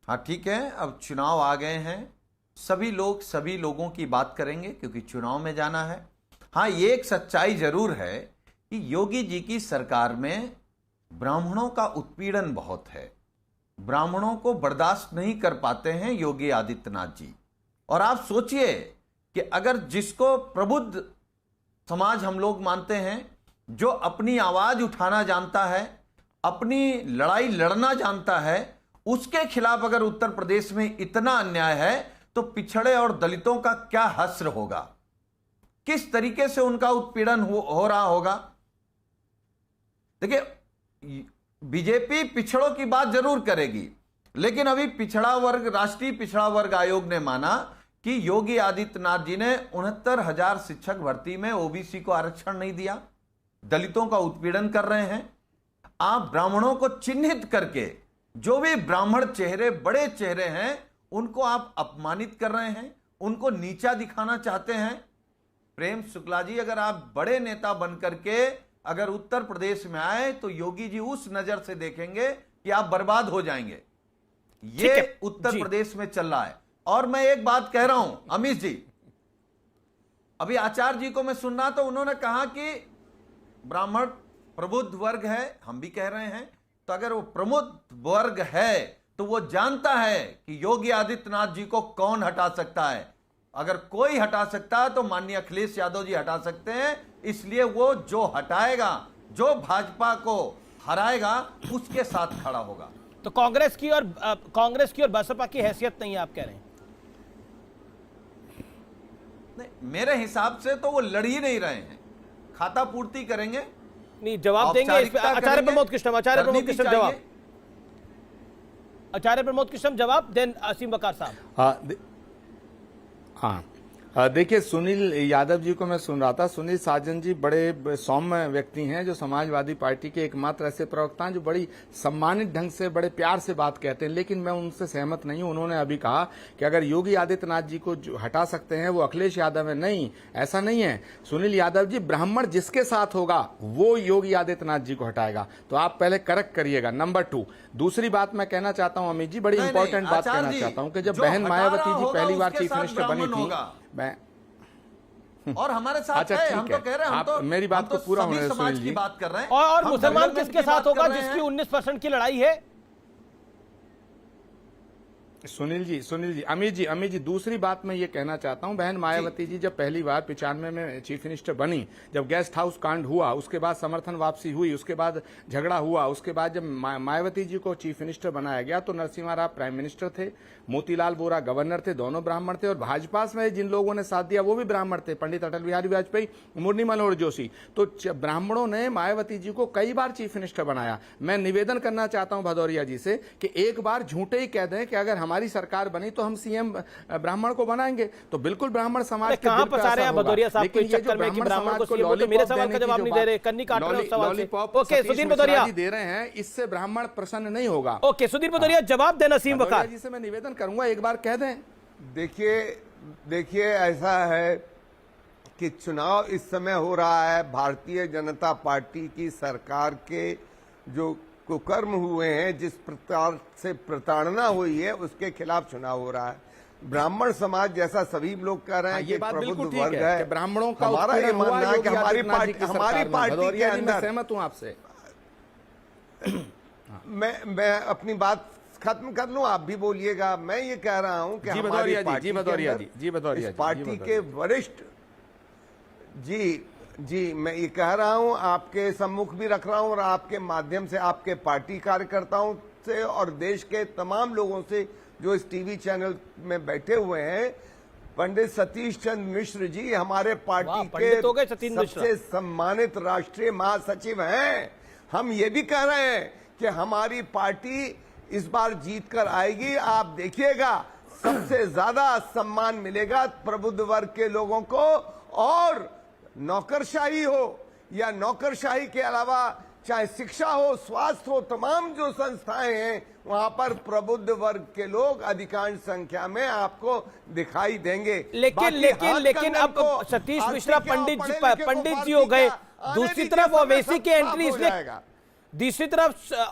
हाँ ठीक है, अब चुनाव आ गए हैं, सभी लोग सभी लोगों की बात करेंगे क्योंकि चुनाव में जाना है। हाँ, ये एक सच्चाई जरूर है कि योगी जी की सरकार में ब्राह्मणों का उत्पीड़न बहुत है, ब्राह्मणों को बर्दाश्त नहीं कर पाते हैं योगी आदित्यनाथ जी। और आप सोचिए कि अगर जिसको प्रबुद्ध समाज हम लोग मानते हैं जो अपनी आवाज उठाना जानता है, अपनी लड़ाई लड़ना जानता है, उसके खिलाफ अगर उत्तर प्रदेश में इतना अन्याय है तो पिछड़े और दलितों का क्या हश्र होगा, किस तरीके से उनका उत्पीड़न हो रहा होगा। देखिए, बीजेपी पिछड़ों की बात जरूर करेगी, लेकिन अभी पिछड़ा वर्ग, राष्ट्रीय पिछड़ा वर्ग आयोग ने माना कि योगी आदित्यनाथ जी ने 69,000 शिक्षक भर्ती में ओबीसी को आरक्षण नहीं दिया, दलितों का उत्पीड़न कर रहे हैं। आप ब्राह्मणों को चिन्हित करके जो भी ब्राह्मण चेहरे, बड़े चेहरे हैं, उनको आप अपमानित कर रहे हैं, उनको नीचा दिखाना चाहते हैं। प्रेम शुक्ला जी, अगर आप बड़े नेता बनकर के अगर उत्तर प्रदेश में आए तो योगी जी उस नजर से देखेंगे कि आप बर्बाद हो जाएंगे। ये उत्तर प्रदेश में चल रहा है। और मैं एक बात कह रहा हूं अमित जी, अभी आचार्य जी को मैं सुनना, तो उन्होंने कहा कि ब्राह्मण प्रबुद्ध वर्ग है, हम भी कह रहे हैं, तो अगर वो प्रबुद्ध वर्ग है तो वो जानता है कि योगी आदित्यनाथ जी को कौन हटा सकता है। अगर कोई हटा सकता है तो माननीय अखिलेश यादव जी हटा सकते हैं, इसलिए वो जो हटाएगा, जो भाजपा को हराएगा, उसके साथ खड़ा होगा। तो कांग्रेस की और बसपा की हैसियत नहीं है, आप कह रहे हैं? नहीं, मेरे हिसाब से तो वो लड़ ही नहीं रहे हैं, खाता पूर्ति करेंगे। नहीं, जवाब देंगे इस पे आचार्य प्रमोद कृष्णम। आचार्य प्रमोद कृष्णम जवाब, आचार्य प्रमोद कृष्णम जवाब, देन असीम वकार साहब। हाँ, देखिए, सुनील यादव जी को मैं सुन रहा था। सुनील साजन जी बड़े सौम्य व्यक्ति हैं, जो समाजवादी पार्टी के एकमात्र ऐसे प्रवक्ता हैं जो बड़ी सम्मानित ढंग से, बड़े प्यार से बात कहते हैं, लेकिन मैं उनसे सहमत नहीं हूं। उन्होंने अभी कहा कि अगर योगी आदित्यनाथ जी को जो हटा सकते हैं वो अखिलेश यादव है। नहीं, ऐसा नहीं है सुनील यादव जी। ब्राह्मण जिसके साथ होगा वो योगी आदित्यनाथ जी को हटाएगा, तो आप पहले करेक्ट करिएगा। नंबर 2, दूसरी बात मैं कहना चाहता हूं अमित जी, बड़ी इंपॉर्टेंट बात कहना चाहता हूं कि जब बहन मायावती जी पहली बार चीफ मिनिस्टर बनी थी, मैं और हमारे साथ अच्छा, है, हम तो कह रहे हैं, हम तो मेरी बात को पूरा होने दो सुनील जी। बात कर रहे हैं। और मुसलमान किसके साथ होगा जिसकी 19% की लड़ाई है? सुनील जी, अमित जी, दूसरी बात मैं ये कहना चाहता हूं, बहन मायावती जी जब पहली बार 95 में चीफ मिनिस्टर बनी, जब गेस्ट हाउस कांड हुआ, उसके बाद समर्थन वापसी हुई, उसके बाद झगड़ा हुआ, उसके बाद जब मायावती जी को चीफ मिनिस्टर बनाया गया तो नरसिम्हा राव प्राइम मिनिस्टर थे, मोतीलाल वोरा गवर्नर थे, दोनों ब्राह्मण थे, और भाजपा में जिन लोगों ने साथ दिया वो भी ब्राह्मण थे, पंडित अटल बिहारी वाजपेयी, मुरली मनोहर जोशी। तो ब्राह्मणों ने मायावती जी को कई बार चीफ मिनिस्टर बनाया। मैं निवेदन करना चाहता हूं भदौरिया जी से कि एक बार झूठे ही कह दें कि अगर हमारी सरकार बनी तो हम सीएम ब्राह्मण को बनाएंगे, तो बिल्कुल ब्राह्मण समाज के कहां फंसा रहे हैं भदौरिया साहब को इस चक्कर में कि ब्राह्मण को सीएम, तो मेरे सवाल का जवाब नहीं दे रहे, कन्नी काट रहे हैं उस सवाल से। ओके, सुधीर भदौरिया दे रहे हैं, इससे ब्राह्मण प्रसन्न नहीं होगा। ओके, सुधीर भदौरिया जवाब देना। नसीम वकार जी से मैं निवेदन करूंगा, एक बार कह दें। देखिए ऐसा है कि चुनाव इस समय हो रहा है, भारतीय जनता पार्टी की सरकार के जो कुकर्म हुए हैं, जिस प्रकार से प्रताड़ना हुई है, उसके खिलाफ चुनाव हो रहा है। ब्राह्मण समाज जैसा सभी लोग कह रहे हैं कि प्रबुद्ध वर्ग है, ब्राह्मणों का हमारा ये मानना है कि हमारी पार्टी के अंदर, सहमत हूं आपसे। मैं अपनी बात खत्म कर लूं, आप भी बोलिएगा। मैं ये कह रहा हूं कि हमारी पार्टी के वरिष्ठ जी, मैं ये कह रहा हूं, आपके सम्मुख भी रख रहा हूं और आपके माध्यम से आपके पार्टी कार्यकर्ताओं से और देश के तमाम लोगों से जो इस टीवी चैनल में बैठे हुए हैं, पंडित सतीश चंद्र मिश्र जी हमारे पार्टी के सबसे सम्मानित राष्ट्रीय महासचिव हैं। हम ये भी कह रहे हैं कि हमारी पार्टी इस बार जीत कर आएगी। आप देखिएगा, सबसे ज्यादा सम्मान मिलेगा प्रबुद्ध वर्ग के लोगों को, और नौकरशाही हो या नौकरशाही के अलावा चाहे शिक्षा हो, स्वास्थ्य हो, तमाम जो संस्थाएं हैं वहां पर प्रबुद्ध वर्ग के लोग अधिकांश संख्या में आपको दिखाई देंगे। लेकिन अब सतीश मिश्रा पंडित जी हो गए, दूसरी तरफ ओवैसी की एंट्री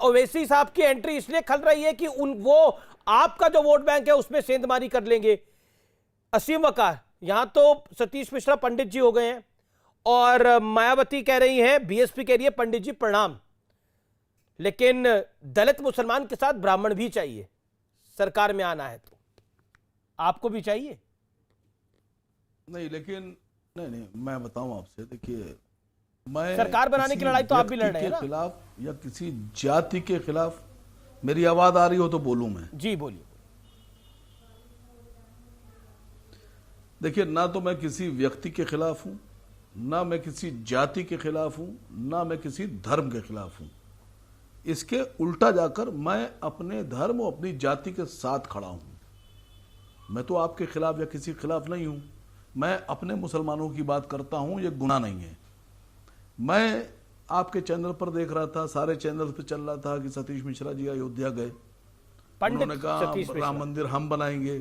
ओवैसी साहब की एंट्री इसलिए खल रही है कि वो आपका जो वोट बैंक है उसमें सेंधमारी कर लेंगे। असीम वकार, यहां तो सतीश मिश्रा पंडित जी हो गए हैं और मायावती कह रही हैं, बीएसपी कह रही है पंडित जी प्रणाम, लेकिन दलित मुसलमान के साथ ब्राह्मण भी चाहिए सरकार में आना है, तो आपको भी चाहिए? नहीं, लेकिन नहीं, मैं बताऊं आपसे, देखिए, मैं सरकार बनाने की लड़ाई तो आप भी लड़ रहे हैं ना? खिलाफ या किसी जाति के खिलाफ मेरी आवाज आ रही हो तो बोलूं मैं? जी बोलिए। देखिए, ना तो मैं किसी व्यक्ति के खिलाफ हूं, ना मैं किसी जाति के खिलाफ हूं, ना मैं किसी धर्म के खिलाफ हूं। इसके उल्टा जाकर मैं अपने धर्म और अपनी जाति के साथ खड़ा हूं। मैं तो आपके खिलाफ या किसी के खिलाफ नहीं हूं। मैं अपने मुसलमानों की बात करता हूं, ये गुनाह नहीं है। मैं आपके चैनल पर देख रहा था, सारे चैनल पे चल रहा था कि सतीश मिश्रा जी अयोध्या गए, उन्होंने कहा राम मंदिर हम बनाएंगे।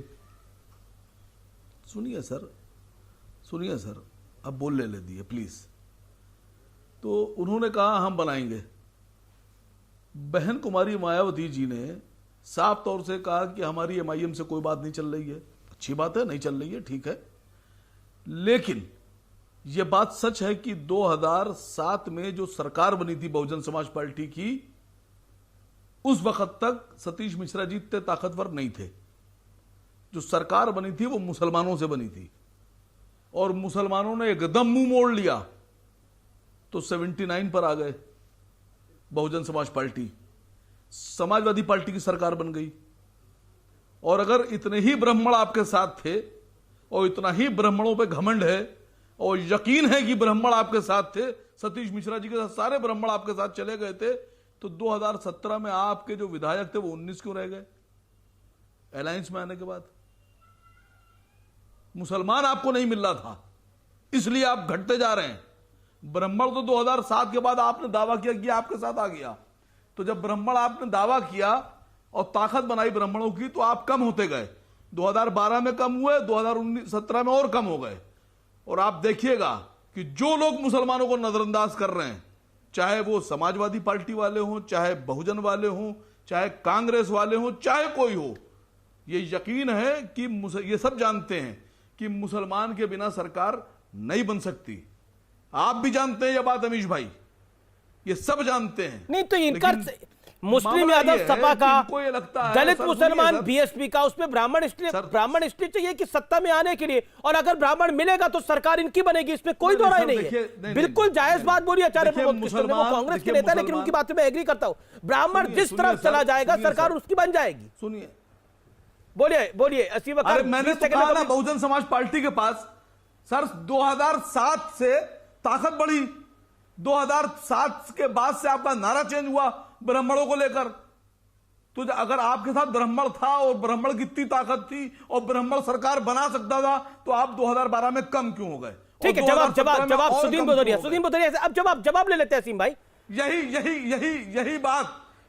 सुनिए सर, अब बोल ले दिए प्लीज। तो उन्होंने कहा हम बनाएंगे। बहन कुमारी मायावती जी ने साफ तौर से कहा कि हमारी MIM से कोई बात नहीं चल रही है। अच्छी बात है, नहीं चल रही है, ठीक है, लेकिन यह बात सच है कि 2007 में जो सरकार बनी थी बहुजन समाज पार्टी की, उस वक्त तक सतीश मिश्रा जी इतने ताकतवर नहीं थे। जो सरकार बनी थी वो मुसलमानों से बनी थी, और मुसलमानों ने एकदम मुंह मोड़ लिया तो 79 पर आ गए बहुजन समाज पार्टी, समाजवादी पार्टी की सरकार बन गई। और अगर इतने ही ब्राह्मण आपके साथ थे और इतना ही ब्राह्मणों पे घमंड है और यकीन है कि ब्राह्मण आपके साथ थे, सतीश मिश्रा जी के साथ सारे ब्राह्मण आपके साथ चले गए थे, तो 2017 में आपके जो विधायक थे वो 19 क्यों रह गए अलायंस में आने के बाद? मुसलमान आपको नहीं मिल रहा था, इसलिए आप घटते जा रहे हैं। ब्राह्मण तो 2007 के बाद आपने दावा किया कि आपके साथ आ गया, तो जब ब्राह्मण आपने दावा किया और ताकत बनाई ब्राह्मणों की, तो आप कम होते गए। 2012 में कम हुए, 2017 में और कम हो गए। और आप देखिएगा कि जो लोग मुसलमानों को नजरअंदाज कर रहे हैं, चाहे वो समाजवादी पार्टी वाले हों, चाहे बहुजन वाले हों, चाहे कांग्रेस वाले हों, चाहे कोई हो, ये यकीन है कि ये सब जानते हैं कि मुसलमान के बिना सरकार नहीं बन सकती। आप भी जानते हैं ये बात अमीश भाई, ये सब जानते हैं। नहीं तो इनका मुस्लिम यादव सपा का, दलित मुसलमान BSP का, उसमें ब्राह्मण इसलिए चाहिए कि सत्ता में आने के लिए, और अगर ब्राह्मण मिलेगा तो सरकार इनकी बनेगी, इसमें कोई दो राय नहीं है। बिल्कुल जायज बात बोली आचार्य प्रमोद कृष्ण ने, वो कांग्रेस के नेता, लेकिन उनकी बात में एग्री करता हूं। ब्राह्मण जिस तरफ चला जाएगा सरकार उसकी बन जाएगी। सुनिए, बोलिए असीम वकार। मैंने तो कहा ना, बहुजन समाज पार्टी के पास सर 2007 से ताकत बढ़ी, 2007 के बाद से आपका नारा चेंज हुआ ब्राह्मणों को लेकर। तो अगर आपके साथ ब्राह्मण था और ब्राह्मण की इतनी ताकत थी और ब्राह्मण सरकार बना सकता था, तो आप 2012 में कम क्यों हो गए? ठीक है, जवाब सुदीन बोधरिया से अब जवाब ले लेते हैं असीम भाई।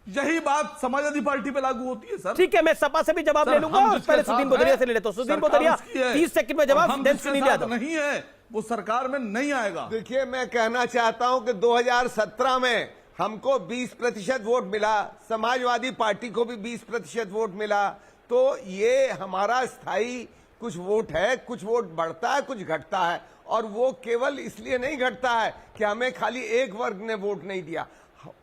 यही बात समाजवादी पार्टी पे लागू होती है सर। ठीक है, मैं सपा से भी जवाब ले लूंगा और पहले सुदीन बोधरिया से ले लेता हूं। सुदीन बोधरिया 30 सेकंड में जवाब, देन सुनील यादव। नहीं है, वो सरकार में नहीं आएगा। देखिए, मैं कहना चाहता हूं कि 2017 में हमको 20% वोट मिला, समाजवादी पार्टी को भी 20% वोट मिला, तो ये हमारा स्थायी कुछ वोट है। कुछ वोट बढ़ता है, कुछ घटता है, और वो केवल इसलिए नहीं घटता है कि हमें खाली एक वर्ग ने वोट नहीं दिया।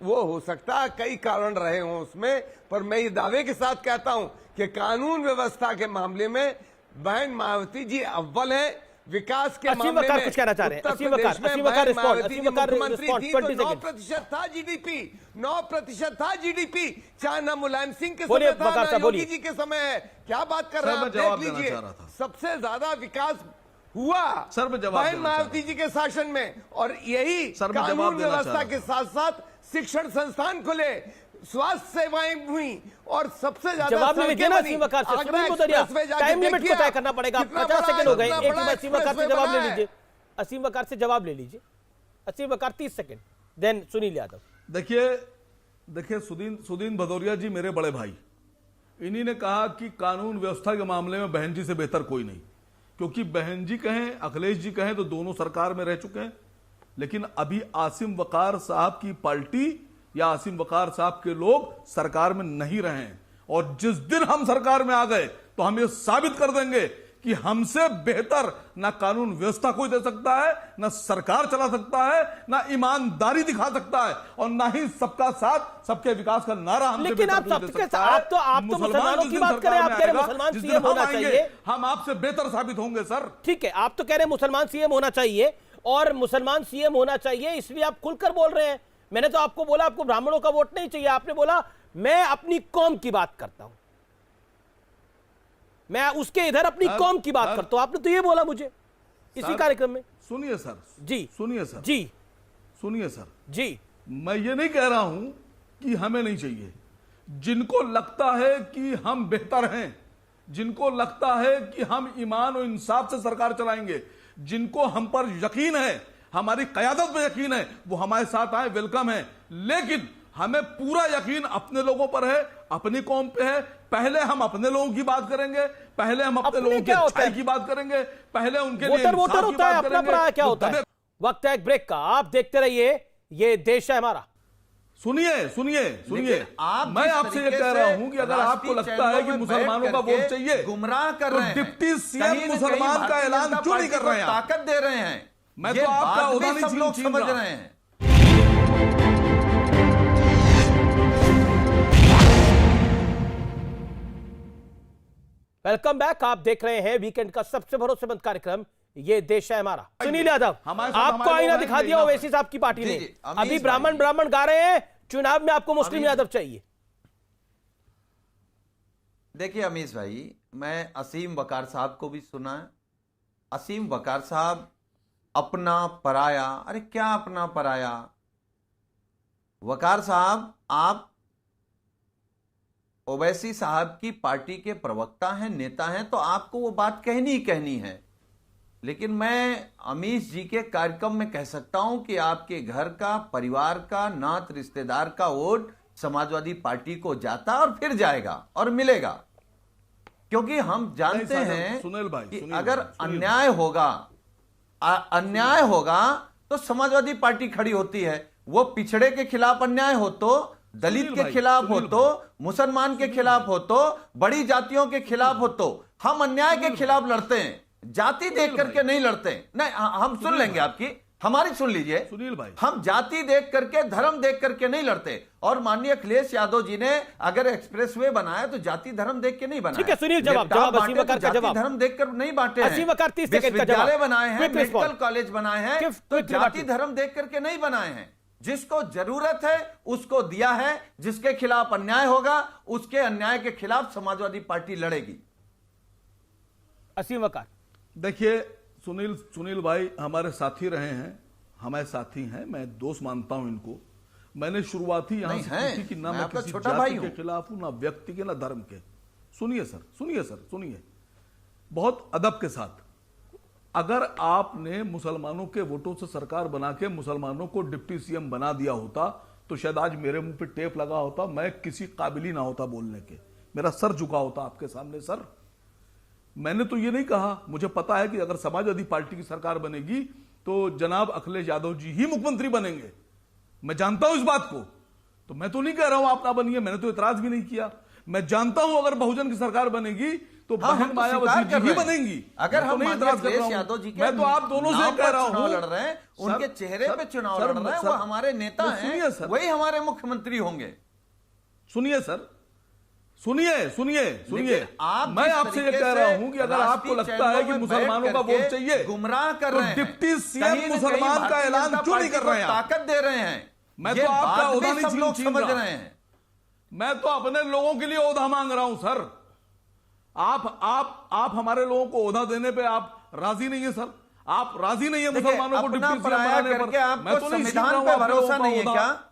वो हो सकता है कई कारण रहे हों उसमें, पर मैं ये दावे के साथ कहता हूं कि कानून व्यवस्था के मामले में बहन मायावती जी अव्वल है। विकास के मामले में कुछ कहना चाह रहे हैं? उत्तर प्रदेश में बहन मायावती जी मुख्यमंत्री थी तो 9% था जीडीपी, 9% था जीडीपी, चाहे न मुलायम सिंह के समय था न योगी जी के समय है। क्या बात कर रहे हैं आप? देख लीजिए, सबसे ज्यादा विकास हुआ बहन मायावती जी के शासन में, और यही कानून व्यवस्था के साथ साथ शिक्षण संस्थान खुले, स्वास्थ्य सेवाएं हुई, और सबसे ज्यादा जवाब ले लीजिए ना असीम वकार से। सुनील बोधरिया, टाइम लिमिट को तय करना पड़ेगा, 50 सेकंड हो गए। एक बार असीम वकार से जवाब ले लीजिए, असीम वकार से जवाब ले लीजिए। असीम वकार 30 सेकंड, देन सुनील यादव। देखिए सुदीन भदौरिया जी मेरे बड़े भाई, इन्हीं ने कहा कि कानून व्यवस्था के मामले में बहन जी से बेहतर कोई नहीं, क्योंकि बहन जी कहें, अखिलेश जी कहें, तो दोनों सरकार में रह चुके हैं। लेकिन अभी आसिम वकार साहब की पार्टी या आसिम वकार साहब के लोग सरकार में नहीं रहे हैं, और जिस दिन हम सरकार में आ गए तो हम ये साबित कर देंगे कि हमसे बेहतर ना कानून व्यवस्था कोई दे सकता है, ना सरकार चला सकता है, ना ईमानदारी दिखा सकता है, और ना ही सबका साथ सबके विकास का नारा हमसे लेकिन बेहतर आप कोई दे सबके सकता साथ- है। आप तो मुसलमानों जिस की दिन बात सरकार करें, आप में कह रहे हैं आएगा, मुसलमान जिस दिन सीएम हम होना आएंगे, चाहिए। हम आपसे बेहतर साबित होंगे सर। ठीक है, आप तो कह रहे हैं मुसलमान सीएम होना चाहिए और मुसलमान सीएम होना चाहिए, इसलिए आप खुलकर बोल रहे हैं। मैंने तो आपको बोला आपको ब्राह्मणों का वोट नहीं चाहिए, आपने बोला मैं अपनी कौम की बात करता हूं, मैं उसके इधर अपनी कौम की बात करता हूं। आपने तो ये बोला मुझे इसी कार्यक्रम में। सुनिए सर जी सुनिए सर जी सुनिए सर जी, मैं ये नहीं कह रहा हूं कि हमें नहीं चाहिए। जिनको लगता है कि हम बेहतर हैं, जिनको लगता है कि हम ईमान और इंसाफ से सरकार चलाएंगे, जिनको हम पर यकीन है, हमारी कयादत पे यकीन है, वो हमारे साथ आए, वेलकम है। लेकिन हमें पूरा यकीन अपने लोगों पर है, अपनी कौम पे है। पहले हम अपने लोगों की बात करेंगे, पहले हम अपने लोगों की अच्छाई की बात करेंगे, पहले उनके लिए वोटर इंसाफ की होता है, बात अपना करेंगे। पराया क्या जो होता है। दबे- वक्त है एक ब्रेक का, आप देखते रहिए, ये देश है हमारा। सुनिए सुनिए सुनिए, लेकिन आप मैं जिस आपसे ये तरीके कह रहा से हूं कि अगर आपको राष्ट्रीय लगता है चैनलों कि में मुसलमानों का बैठ वोट करके चाहिए, गुमराह कर तो रहे हैं, डिप्टी सीएम कहीं न कहीं मुसलमान का भारतीय ऐलान जनता क्यों नहीं पार्टी कर रहे हैं को आप? ताकत दे रहे हैं। मैं ये तो आपका बात ओहदा भी नहीं सब लोग छीन समझ रहा। रहे हैं। वेलकम बैक, आप देख रहे हैं वीकेंड का सबसे भरोसेमंद कार्यक्रम ये देश है हमारा। सुनील यादव, हमारे साथ आपको हमारे आईना लोग दिखा हैं, दिया यहाँ ओवैसी साहब की पार्टी जी, ने। जी, अमीश अभी भाई। ब्राह्मण गा रहे हैं, चुनाव में आपको मुस्लिम अमीश- यादव चाहिए। देखिए अमीश भाई, मैं असीम वकार साहब को भी सुना है। असीम वकार साहब अपना पराया, अरे क्या अपना पराया। वकार साहब, आप ओवैसी साहब की पार्टी के प्रवक्ता हैं, नेता हैं, तो आपको वो बात कहनी ही कहनी है। लेकिन मैं अमीश जी के कार्यक्रम में कह सकता हूं कि आपके घर का, परिवार का, नात रिश्तेदार का वोट समाजवादी पार्टी को जाता और फिर जाएगा और मिलेगा। क्योंकि हम जानते नहीं, हैं सुनील भाई, कि सुनील अगर भाई, सुनील अन्याय होगा, अन्याय होगा तो समाजवादी पार्टी खड़ी होती है। वो पिछड़े के खिलाफ अन्याय हो तो, दलित सुनील के भाई, खिलाफ हो सुनील तो, मुसलमान के खिलाफ हो तो, बड़ी जातियों के खिलाफ हो तो, हम अन्याय के खिलाफ लड़ते हैं, जाति देख करके नहीं लड़ते। नहीं, हम सुन लेंगे आपकी, हमारी सुन लीजिए। सुनील भाई, हम जाति देख करके, धर्म देख करके नहीं लड़ते। और माननीय अखिलेश यादव जी ने अगर एक्सप्रेसवे बनाया तो जाति धर्म देख के नहीं बनाया। ठीक है, सुनील, जवाब लैपटॉप असीम बांटे वकार तो का जाति जवाब। धर्म देखकर नहीं बांटे हैं। असीम वकार 30 सेकंड का जवाब। विश्वविद्यालय बनाए हैं, Quick response। मेडिकल कॉलेज बनाए हैं, Quick तो response। जाति धर्म देख करके नहीं बनाए हैं। जिसको जरूरत है उसको दिया है। जिसके खिलाफ अन्याय होगा उसके अन्याय के खिलाफ समाजवादी पार्टी लड़ेगी। असीम वकार, देखिए सुनील भाई हमारे साथी रहे हैं, हमारे साथी हैं, मैं दोस्त मानता हूं इनको। मैंने शुरुआत ही यहां नहीं से है, की थी कि ना मैं मैं आपका किसी छोटा भाई जाति के हूं। खिलाफ हूं, ना व्यक्ति के, ना धर्म के। सुनिए सर, सुनिए बहुत अदब के साथ। अगर आपने मुसलमानों के वोटों से सरकार बना के मुसलमानों को डिप्टी सीएम बना दिया होता तो शायद आज मेरे मुंह पे टेप लगा होता, मैं किसी काबिल ही ना होता बोलने के, मेरा सर झुका होता आपके सामने। सर, मैंने तो ये नहीं कहा, मुझे पता है कि अगर समाजवादी पार्टी की सरकार बनेगी तो जनाब अखिलेश यादव जी ही मुख्यमंत्री बनेंगे, मैं जानता हूं इस बात को। तो मैं तो नहीं कह रहा हूं आप ना बनिए, मैंने तो इतराज भी नहीं किया। मैं जानता हूं अगर बहुजन की सरकार बनेगी तो हाँ, हम बहन तो मायावती स्वीकार जी कर ही रहे हैं। बनेंगी। अगर मैं हम तो नहीं माननीय इतराज कर अखिलेश रहा हूं। यादव जी के मैं तो आप दोनों से नाम कह पर रहा चुनाव हूं, लड़ रहे हैं, उनके चेहरे पे चुनाव लड़ रहे हैं, वो हमारे नेता हैं, वही हमारे मुख्यमंत्री होंगे। सुनिए सर, सुनिए, लेकिन आप मैं जिस आपसे ये तरीके कह रहा से हूं कि अगर आपको राष्ट्रीय लगता है चैनलों कि में मुसलमानों का बैठ वोट करके चाहिए गुमराह कर तो रहे हैं, डिप्टी सीएम कहीं न कहीं मुसलमान का भारतीय ऐलान जनता क्यों नहीं पार्टी कर रहे हैं को आप? ताकत दे रहे हैं। मैं ये तो आपका बात ओहदा भी नहीं सब लोग छीन समझ रहा। रहे हैं। मैं तो अपने लोगों के लिए ओहदा मांग रहा हूं सर। आप हमारे लोगों को ओहदा देने पे आप राजी नहीं है सर? आप राजी नहीं है मुसलमानों को डिप्टी सीएम पराया बनाने करके पर? आपको मैं तो नहीं छीन रहा संविधान हूं पे आप लोगों भरोसा का नहीं है ओहदा। क्या?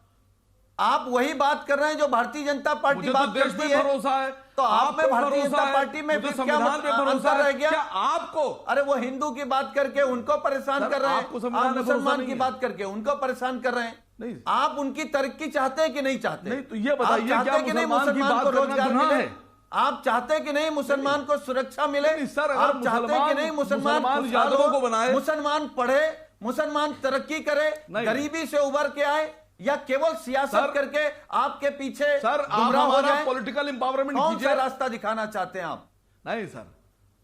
आप वही बात कर रहे हैं जो भारतीय जनता पार्टी मुझे तो बात देश करती पे है। भरोसा है, तो आप में पे भारतीय भरोसा जनता है, पार्टी में मुझे फिर क्या संविधान पे भरोसा अंतर है। रह गया? क्या आपको, अरे वो हिंदू की बात करके उनको परेशान सर, कर रहे आपको हैं, संविधान आप पे भरोसा मुसलमान नहीं की है। बात करके उनको परेशान कर रहे हैं। नहीं। आप उनकी तरक्की चाहते हैं कि नहीं चाहते? नहीं, तो ये आप बताइए, चाहते क्या हैं कि नहीं मुसलमान की मुसलमान बात को करना रोजगार गुनाह मिले? है? आप चाहते हैं कि नहीं मुसलमान को सुरक्षा मिले? नहीं, सर, अगर आप चाहते हैं कि नहीं मुसलमान खुशहाल यादवों को हो, बनाए, मुसलमान पढ़े, मुसलमान तरक्की करे, नहीं। गरीबी से उबर के आए, या केवल सियासत सर, करके आपके पीछे सर आप गुमराह हो हमारा जाएं? पॉलिटिकल एम्पावरमेंट कौन सा कीजिए। रास्ता दिखाना चाहते हैं आप? नहीं सर,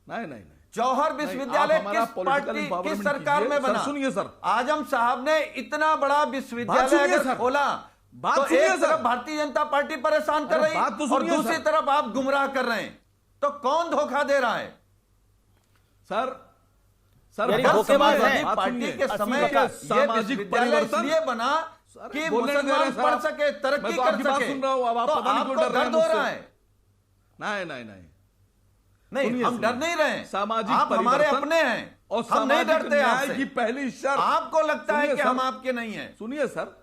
नहीं, जौहर विश्वविद्यालय हमारा किस political पार्टी empowerment किस सरकार कीजिए। में बना? सर, सुनिए सर। आजम साहब ने इतना बड़ा विश्वविद्यालय सुनिए अगर सर। खोला बात तो सुनिए एक सर। तरफ भारतीय जनता पार्टी परेशान कर अरे रही बात तो और सुनिए दूसरी सर। तरफ आप गुमराह कर रहे हैं, तो कौन धोखा दे रहा है? सर सर यानी बात धोखेबाज सुनिए, है। बात पार्टी सुनिए। के समय का ये सामाजिक विश्वविद्यालय परिवर्तन इसलिए बना कि बोलने दे रहे मुसलमान हैं सर पढ़ आप। सके, तरक्की मैं तो कर आपकी बात सके। सुन रहा हूं, अब आप तो पता नहीं क्यों आपको डर रहे हैं दर्द हो मुझसे। रहा है? नहीं नहीं, सुनिए, हम डर सुनिए। नहीं रहे। सामाजिक आप हमारे परिवर्तन अपने हैं और हम नहीं सामाजिक डरते न्याय आपसे। की पहली शर्त। आपको लगता है सुनिए कि सर। हम आपके नहीं हैं। सुनिए सर,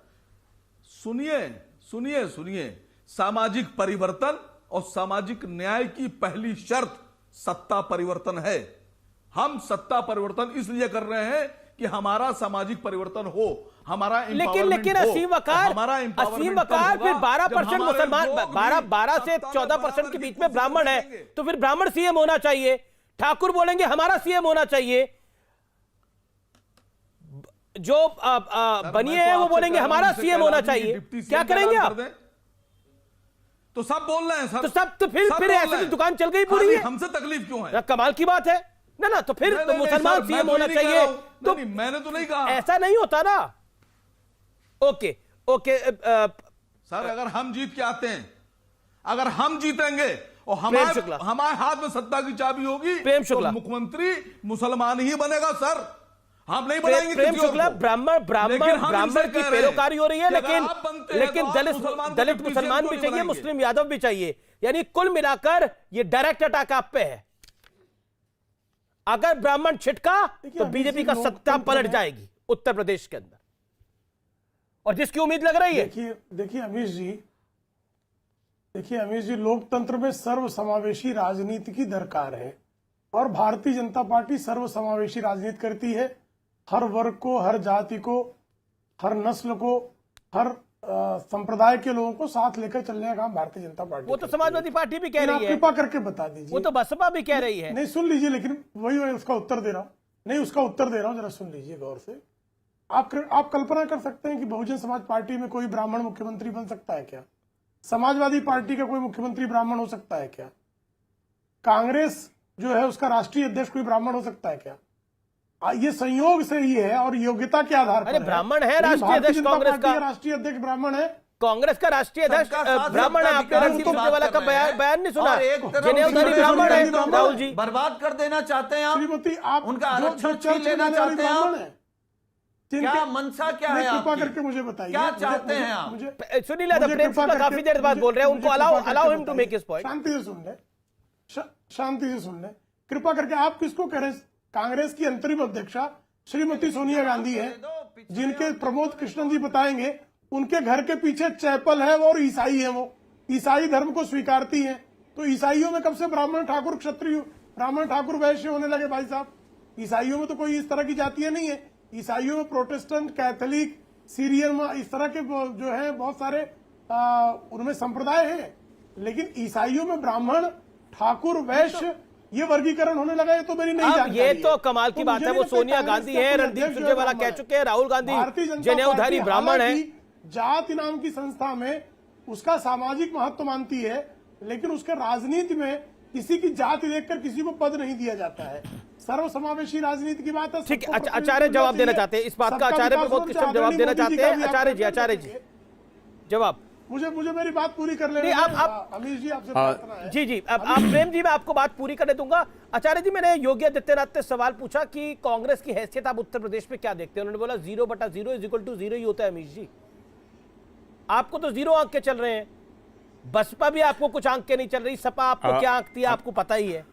सुनिए, सामाजिक परिवर्तन और सामाजिक न्याय की पहली शर्त सत्ता परिवर्तन है। हम सत्ता परिवर्तन इसलिए कर रहे हैं कि हमारा सामाजिक परिवर्तन हो, हमारा लेकिन असीम वकार फिर 12% मुसलमान 12 से 14% के बीच में ब्राह्मण है, तो फिर ब्राह्मण सीएम होना चाहिए। ठाकुर बोलेंगे हमारा सीएम होना चाहिए, जो बनिए हैं वो बोलेंगे हमारा सीएम होना चाहिए। क्या करेंगे आप? तो सब बोल रहे हैं सर, तो सब तो फिर ऐसे तो दुकान चल गई पूरी है। हमसे तकलीफ क्यों है? ना कमाल की बात है ना, तो फिर तो मुसलमान सीएम होना चाहिए। तो मैंने तो नहीं कहा, ऐसा नहीं होता ना। ओके सर अगर हम जीत के आते हैं, अगर हम जीतेंगे और हमारे हाथ में सत्ता की चाबी होगी, प्रेम शुक्ला, तो मुख्यमंत्री मुसलमान ही बनेगा सर, हम नहीं बनाएंगे। प्रेम शुक्ला, ब्राह्मण की पैरोकारी हो रही है, लेकिन दलित मुसलमान भी चाहिए, मुस्लिम यादव भी चाहिए। यानी कुल मिलाकर ये डायरेक्ट अटैक आप पे है। अगर ब्राह्मण छिटका तो बीजेपी का सत्ता पलट जाएगी उत्तर प्रदेश के अंदर, और जिसकी उम्मीद लग रही है। देखिए अमीश जी, लोकतंत्र में सर्वसमावेशी राजनीति की दरकार है और भारतीय जनता पार्टी सर्वसमावेशी राजनीति करती है। हर वर्ग को, हर जाति को, हर नस्ल को, हर संप्रदाय के लोगों को साथ लेकर चलने का काम भारतीय जनता पार्टी। वो तो समाजवादी पार्टी भी कह रही है, कृपा करके बता दीजिए। वो तो बसपा भी कह रही है। नहीं, सुन लीजिए, लेकिन वही मैं उसका उत्तर दे रहा हूं। नहीं, उसका उत्तर दे रहा हूं, जरा सुन लीजिए गौर से। आप कल्पना कर सकते हैं कि बहुजन समाज पार्टी में कोई ब्राह्मण मुख्यमंत्री बन सकता है क्या? समाजवादी पार्टी का कोई मुख्यमंत्री ब्राह्मण हो सकता है क्या? कांग्रेस जो है उसका राष्ट्रीय अध्यक्ष कोई ब्राह्मण हो सकता है क्या? ये संयोग से ही है और योग्यता के आधार पर। अरे ब्राह्मण है राष्ट्रीय अध्यक्ष कांग्रेस का, राष्ट्रीय अध्यक्ष ब्राह्मण है, कांग्रेस का राष्ट्रीय अध्यक्ष ब्राह्मण है। आपने रणदीप सुरजेवाला का बयान नहीं सुना? जनेऊधारी ब्राह्मण है राहुल जी। बर्बाद कर देना चाहते हैं आप, श्रीमती, आप उनका आरक्षण छीन लेना चाहते हैं आप। क्या मंशा क्या है? कृपा करके मुझे बताइए, क्या चाहते हैं आप? सुनील यादव प्रेम शुक्ला काफी देर बाद बोल रहे हैं, उनको allow him to make his point. शांति से सुन ले। कृपा करके आप किसको कह रहे हैं? कांग्रेस की अंतरिम अध्यक्षा श्रीमती सोनिया गांधी है, जिनके प्रमोद कृष्णन जी बताएंगे, उनके घर के पीछे चैपल है और ईसाई है। वो ईसाई धर्म को स्वीकारती हैं। तो ईसाइयों में कब से ब्राह्मण ठाकुर क्षत्रिय, ब्राह्मण ठाकुर वैश्य होने लगे भाई साहब? ईसाइयों में तो कोई इस तरह की जातियां नहीं है। ईसाइयों में प्रोटेस्टेंट, कैथोलिक, सीरियन, इस तरह के जो है बहुत सारे उनमें संप्रदाय हैं। लेकिन ईसाइयों में ब्राह्मण, ठाकुर, वैश्य ये वर्गीकरण होने लगा, ये तो मेरी नहीं जानकारी ये तो कमाल की बात है। वो सोनिया गांधी है, रणदीप सुरजेवाला कह चुके हैं, राहुल गांधी जनेऊधारी ब्राह्मण है। जाति नाम की संस्था में उसका सामाजिक महत्व मानती है, लेकिन उसके राजनीति में किसी की जाति देखकर किसी को पद नहीं दिया जाता है। सर्वसमावेशी राजनीति की बात है। ठीक है, आचार्य जवाब देना चाहते हैं इस बात का। आचार्य प्रमोद कृष्ण जवाब देना चाहते हैं। आचार्य जी जवाब। मुझे मेरी बात पूरी कर लेने। आप अमीश जी आपसे प्रार्थना है। जी आप प्रेम जी, मैं आपको बात पूरी करने दूंगा। आचार्य जी, मैंने योगी आदित्यनाथ से सवाल पूछा कि कांग्रेस की हैसियत आप उत्तर प्रदेश में क्या देखते हैं? उन्होंने बोला 0/0 = 0 ही होता है। अमीश जी, आपको तो 0 आंक के चल रहे हैं, बसपा भी आपको कुछ आंक के नहीं चल रही, सपा आपको क्या आंकती है आपको पता ही है।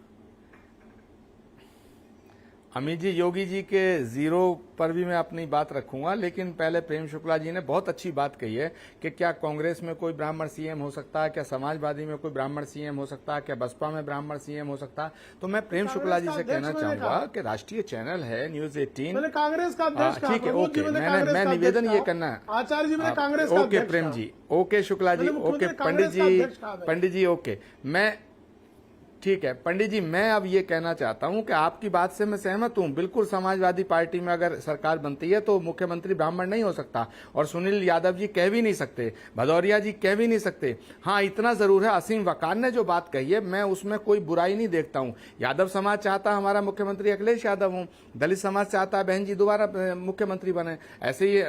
अमित जी, योगी जी के 0 पर भी मैं अपनी बात रखूंगा, लेकिन पहले प्रेम शुक्ला जी ने बहुत अच्छी बात कही है कि क्या कांग्रेस में कोई ब्राह्मण सीएम हो सकता है, क्या समाजवादी में कोई ब्राह्मण सीएम हो सकता है, क्या बसपा में ब्राह्मण सीएम हो सकता है। तो मैं प्रेम शुक्ला जी से कहना चाहूंगा कि राष्ट्रीय चैनल है न्यूज 18, कांग्रेस का अध्यक्ष, ठीक है, ओके, मैं निवेदन ये करना है आचार्य जी, मैंने कांग्रेस का okay Prem ji, okay Shukla ji, okay पंडित जी, ओके, मैं ठीक है पंडित जी, मैं अब ये कहना चाहता हूं कि आपकी बात से मैं सहमत हूं। बिल्कुल, समाजवादी पार्टी में अगर सरकार बनती है तो मुख्यमंत्री ब्राह्मण नहीं हो सकता, और सुनील यादव जी कह भी नहीं सकते, भदौरिया जी कह भी नहीं सकते। हाँ, इतना जरूर है, असीम वकार ने जो बात कही है मैं उसमें कोई बुराई नहीं देखता हूं। यादव समाज चाहता हमारा मुख्यमंत्री अखिलेश यादव हूं, दलित समाज चाहता है बहन जी दोबारा मुख्यमंत्री बने, ऐसे ही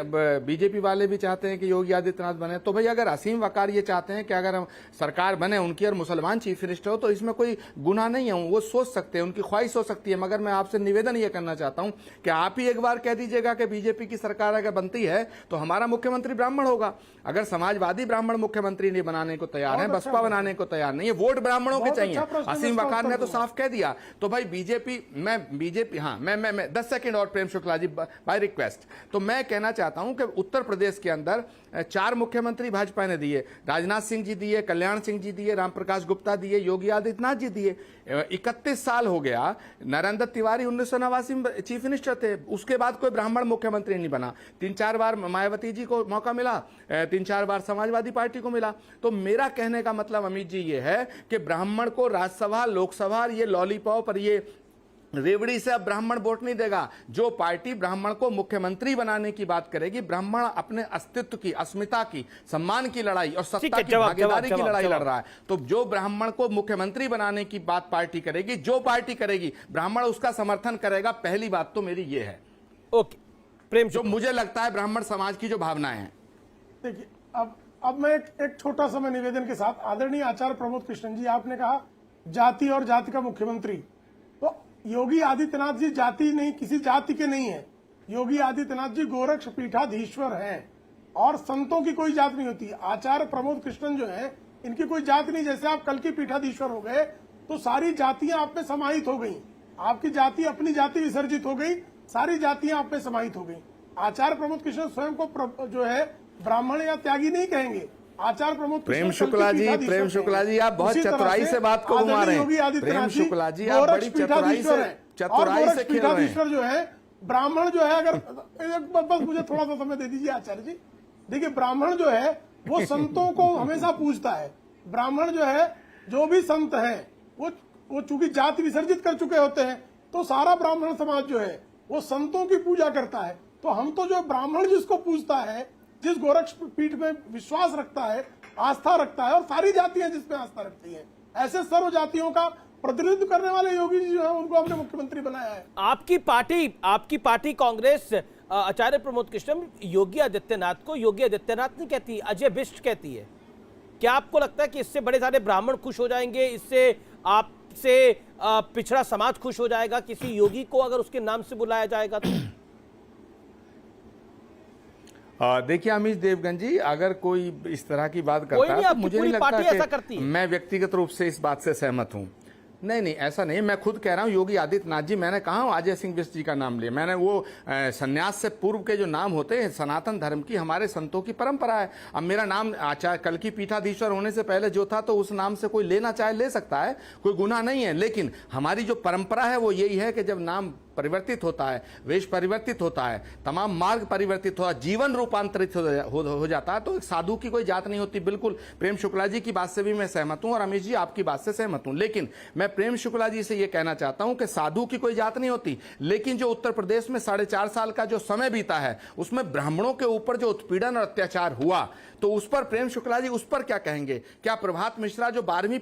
बीजेपी वाले भी चाहते हैं कि योगी आदित्यनाथ बने। तो भाई अगर असीम वकार ये चाहते हैं कि अगर हम सरकार बने उनकी और मुसलमान चीफ मिनिस्टर हो, तो इसमें कोई गुनाह नहीं है, वो सोच सकते हैं, उनकी ख्वाहिश हो सकती है। मगर मैं आपसे निवेदन ये करना चाहता हूं कि आप ही एक बार कह दीजिएगा कि बीजेपी की सरकार अगर बनती है तो हमारा मुख्यमंत्री ब्राह्मण होगा। अगर समाजवादी ब्राह्मण मुख्यमंत्री नहीं बनाने को तैयार है, बसपा बनाने को तैयार नहीं है, वोट ब्राह्मणों के चाहिए, असीम वकार ने तो साफ कह दिया। तो भाई बीजेपी हाँ, मैं 10 सेकंड और प्रेम शुक्ला जी बाय रिक्वेस्ट। तो मैं कहना चाहता हूं कि उत्तर प्रदेश के अंदर 4 मुख्यमंत्री भाजपा ने दिए, राजनाथ सिंह जी दिए, कल्याण सिंह जी दिए, रामप्रकाश गुप्ता दिए, योगी आदित्यनाथ जी दिए। 31 साल हो गया, नरेंद्र तिवारी 1989 में चीफ मिनिस्टर थे, उसके बाद कोई ब्राह्मण मुख्यमंत्री नहीं बना। 3-4 बार मायावती जी को मौका मिला, 3-4 बार समाजवादी पार्टी को मिला। तो मेरा कहने का मतलब अमित जी ये है कि ब्राह्मण को राज्यसभा लोकसभा ये लॉलीपॉप और ये रेवड़ी से अब ब्राह्मण वोट नहीं देगा। जो पार्टी ब्राह्मण को मुख्यमंत्री बनाने की बात करेगी, ब्राह्मण अपने अस्तित्व की, अस्मिता की, सम्मान की लड़ाई और सत्ता की भागीदारी की लड़ाई लड़ रहा है, तो जो ब्राह्मण को मुख्यमंत्री बनाने की बात पार्टी करेगी, जो पार्टी करेगी, ब्राह्मण उसका समर्थन करेगा। पहली बात तो मेरी ये है। ओके प्रेम, जो मुझे लगता है ब्राह्मण समाज की जो भावनाएं हैं। देखिए, अब मैं एक छोटा सा निवेदन के साथ, आदरणीय आचार्य प्रमोद कृष्णन जी, आपने कहा जाति और जाति का मुख्यमंत्री, तो योगी आदित्यनाथ जी जाति नहीं, किसी जाति के नहीं है। योगी आदित्यनाथ जी गोरक्ष पीठाधीश्वर हैं और संतों की कोई जात नहीं होती। आचार्य प्रमोद कृष्णन जो है, इनकी कोई जात नहीं। जैसे आप कल की पीठाधीश्वर हो गए तो सारी जातियां आप में समाहित हो गई, आपकी जाति अपनी जाति विसर्जित हो गई, सारी जातियां आप में समाहित हो गई। आचार्य प्रमोद कृष्णन स्वयं को जो है ब्राह्मण या त्यागी नहीं कहेंगे। आचार्य प्रमोद प्रेम शुक्ला जी, आप बहुत चतुराई से बात को घुमा रहे हैं। प्रेम शुक्ला जी, आप बड़ी चतुराई से खेल रहे हैं। जो है ब्राह्मण जो है, अगर बस मुझे थोड़ा सा समय दे दीजिए आचार्य जी। देखिए, ब्राह्मण जो है वो संतों को हमेशा पूजता है। ब्राह्मण जो है, जो भी संत है, वो चूंकि जाति विसर्जित कर चुके होते हैं, तो सारा ब्राह्मण समाज जो है वो संतों की पूजा करता है। तो हम तो जो ब्राह्मण जिसको पूजता है, जिस गोरक्ष पीठ में विश्वास रखता है, आस्था रखता है, और सारी जातियां जिसमें आस्था रखती हैं, ऐसे सर्व जातियों का प्रतिनिधित्व करने वाले योगी जी जो है, उनको हमने मुख्यमंत्री बनाया है। आपकी पार्टी कांग्रेस आचार्य प्रमोद कृष्णन योगी आदित्यनाथ को योगी आदित्यनाथ नहीं कहती, अजय बिष्ट कहती है। क्या आपको लगता है कि इससे बड़े सारे ब्राह्मण खुश हो जाएंगे, इससे आपसे पिछड़ा समाज खुश हो जाएगा, किसी योगी को अगर उसके नाम से बुलाया जाएगा तो? देखिए अमीश देवगन जी, अगर कोई इस तरह की बात करता है तो मुझे नहीं लगता कि मैं व्यक्तिगत रूप से इस बात से सहमत हूं। नहीं, ऐसा नहीं। मैं खुद कह रहा हूं योगी आदित्यनाथ जी, मैंने कहा अजय सिंह बिष्ट जी का नाम लिया मैंने। वो सन्यास से पूर्व के जो नाम होते हैं, सनातन धर्म की हमारे संतों की परंपरा है। अब मेरा नाम आचार्य कल की पीठाधीश्वर होने से पहले जो था, तो उस नाम से कोई लेना चाहे ले सकता है, कोई गुनाह नहीं है। लेकिन हमारी जो परंपरा है वो यही है कि जब नाम परिवर्तित होता है, वेश परिवर्तित होता है, तमाम मार्ग परिवर्तित होता है, जीवन रूपांतरित हो जाता है, तो एक साधु की कोई जात नहीं होती। बिल्कुल प्रेम शुक्ला जी की बात से भी मैं सहमत हूं और अमीश जी आपकी बात से सहमत हूं। लेकिन मैं प्रेम शुक्ला जी से यह कहना चाहता हूं कि साधु की कोई जात नहीं होती। लेकिन जो उत्तर प्रदेश में 4.5 साल का जो समय बीता है, उसमें ब्राह्मणों के ऊपर जो उत्पीड़न और अत्याचार हुआ, तो उस पर प्रेम शुक्ला जी उस पर क्या कहेंगे? क्या प्रभात मिश्रा जो 12वीं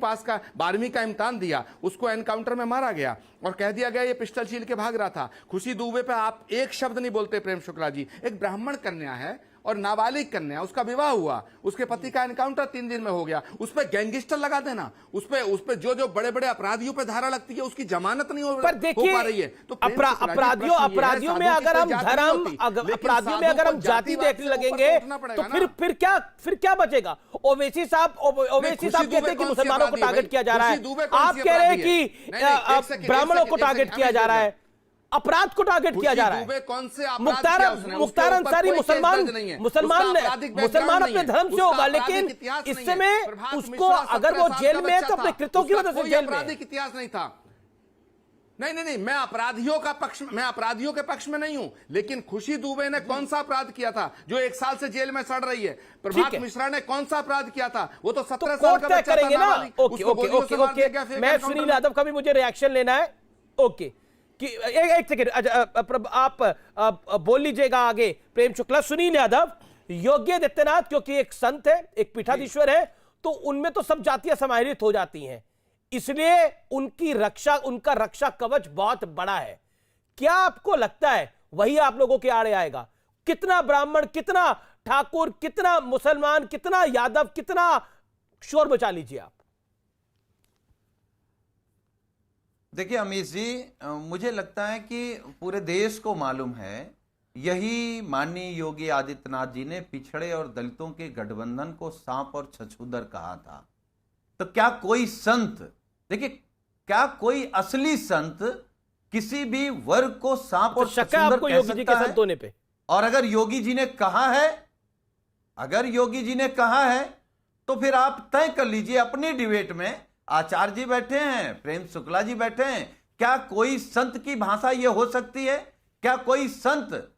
का इम्तिहान दिया, उसको एनकाउंटर में मारा गया और कह दिया गया ये पिस्टल छील के भाग रहा था। खुशी दुबे पे आप एक शब्द नहीं बोलते प्रेम शुक्ला जी। एक ब्राह्मण कन्या है और नाबालिग कन्या, उसका विवाह हुआ, उसके पति का एनकाउंटर 3 दिन में हो गया, उस पर गैंगस्टर लगा देना, उस पे जो बड़े बड़े अपराधियों पे धारा लगती है, उसकी जमानत नहीं हो पा रही है। तो अपराधियों में अगर हम धर्म, अपराधियों में अगर हम जाति देखने लगेंगे तो फिर क्या बचेगा? ओवैसी साहब कहते हैं कि मुसलमानों को टारगेट किया जा रहा है, आप कह रहे हैं कि ब्राह्मणों को टारगेट किया जा रहा है, अपराध को टारगेट किया जा रहा है। कौन से मुख्तार अंसारी मुसलमान अपने धर्म से होगा, लेकिन इस समय उसको अगर वो जेल में है तो अपने कृत्यों की वजह से जेल में। इतिहास नहीं था। नहीं, मैं अपराधियों के पक्ष में नहीं हूं, लेकिन खुशी दुबे ने कौन सा अपराध किया था जो 1 साल से जेल में सड़ रही है? प्रभात मिश्रा ने कौन सा अपराध किया था? वो तो 17 साल का बच्चा था, नाबालिग। ओके, मैं सुनील यादव का भी मुझे रिएक्शन लेना है। ओके, कि एक सेकेंड, आप बोल लीजिएगा आगे। प्रेम शुक्ला, सुनील यादव, योगी आदित्यनाथ क्योंकि एक संत है, एक पीठाधीश्वर है, तो उनमें तो सब जातियां समाहित हो जाती हैं, इसलिए उनका रक्षा कवच बहुत बड़ा है। क्या आपको लगता है वही आप लोगों के आड़े आएगा? कितना ब्राह्मण, कितना ठाकुर, कितना मुसलमान, कितना यादव, कितना शोर मचा लीजिए आप। देखिए अमीश जी, मुझे लगता है कि पूरे देश को मालूम है, यही माननीय योगी आदित्यनाथ जी ने पिछड़े और दलितों के गठबंधन को सांप और छछूंदर कहा था। तो क्या कोई संत, देखिए, क्या कोई असली संत किसी भी वर्ग को सांप और छछूंदर कह योगी जी के सकता संत होने पे? और अगर योगी जी ने कहा है, तो फिर आप तय कर लीजिए अपनी डिबेट में। आचार्य जी बैठे हैं, प्रेम शुक्ला जी बैठे हैं, क्या कोई संत की भाषा यह हो सकती है? क्या कोई संत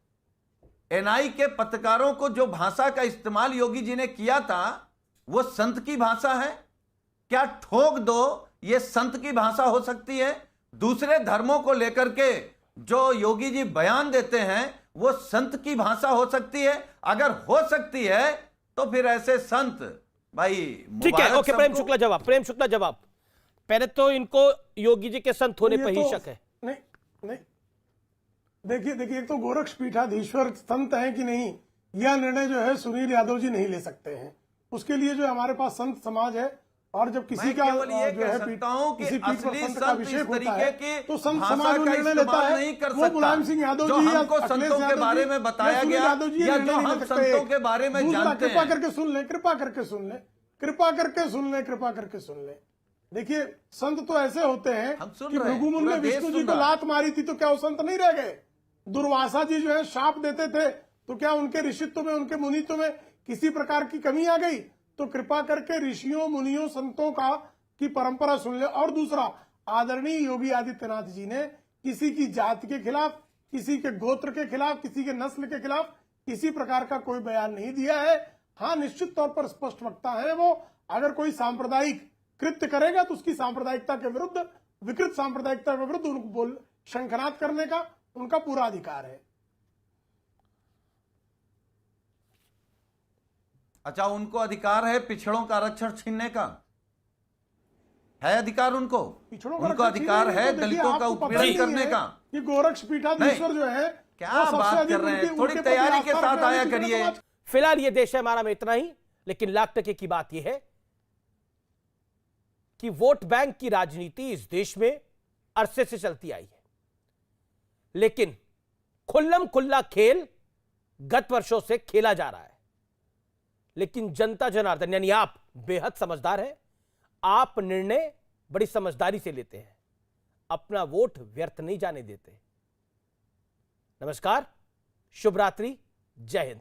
एनआई के पत्रकारों को जो भाषा का इस्तेमाल योगी जी ने किया था वो संत की भाषा है? क्या ठोक दो ये संत की भाषा हो सकती है? दूसरे धर्मों को लेकर के जो योगी जी बयान देते हैं वो संत की भाषा हो सकती है? अगर हो सकती है तो फिर ऐसे संत, भाई ठीक है। ओके, प्रेम शुक्ला जवाब। पहले तो इनको योगी जी के संत होने पर ही शक है। नहीं, देखिए, एक तो गोरक्ष पीठाधीश्वर संत हैं कि नहीं, यह निर्णय जो है सुनील यादव जी नहीं ले सकते हैं। उसके लिए जो हमारे पास संत समाज है, और जब किसी का जो है किसी पीठ पर संत का अभिषेक होता है तो संत समाज निर्णय लेता है। वो मुलायम सिंह यादव जी या अखिलेश यादव के बारे में बताया गया, यादव जी या जो हम संतों के बारे में जानते हैं। कृपा करके सुन ले। देखिए, संत तो ऐसे होते हैं कि भृगुमुनि ने विष्णु जी को लात मारी थी तो क्या वो संत नहीं रह गए? दुर्वासा जी जो है शाप देते थे तो क्या उनके ऋषित्व में, उनके मुनित्व में किसी प्रकार की कमी आ गई? तो कृपा करके ऋषियों, मुनियों, संतों की परंपरा सुन ले। और दूसरा, आदरणीय योगी आदित्यनाथ जी ने किसी की जाति के खिलाफ, किसी के गोत्र के खिलाफ, किसी के नस्ल के खिलाफ किसी प्रकार का कोई बयान नहीं दिया है। हाँ, निश्चित तौर पर स्पष्ट वक्ता है वो। अगर कोई सांप्रदायिक कृत्य करेगा तो उसकी सांप्रदायिकता के विरुद्ध, विकृत सांप्रदायिकता के विरुद्ध उनको शंखनाद करने का उनका पूरा अधिकार है। अच्छा, उनको अधिकार है पिछड़ों का आरक्षण छीनने का? है अधिकार उनको? उनको अधिकार है दलितों का उत्पीड़न करने का? ये गोरक्ष पीठाधीश्वर जो है, क्या बात कर रहे हैं? थोड़ी तैयारी के साथ आया करिए। फिलहाल ये देश है हमारा में इतना ही, लेकिन लाख टके की बात यह है कि वोट बैंक की राजनीति इस देश में अरसे से चलती आई है, लेकिन खुल्लम खुल्ला खेल गत वर्षों से खेला जा रहा है। लेकिन जनता जनार्दन यानी आप बेहद समझदार हैं। आप निर्णय बड़ी समझदारी से लेते हैं, अपना वोट व्यर्थ नहीं जाने देते। नमस्कार, शुभ रात्रि, जय हिंद।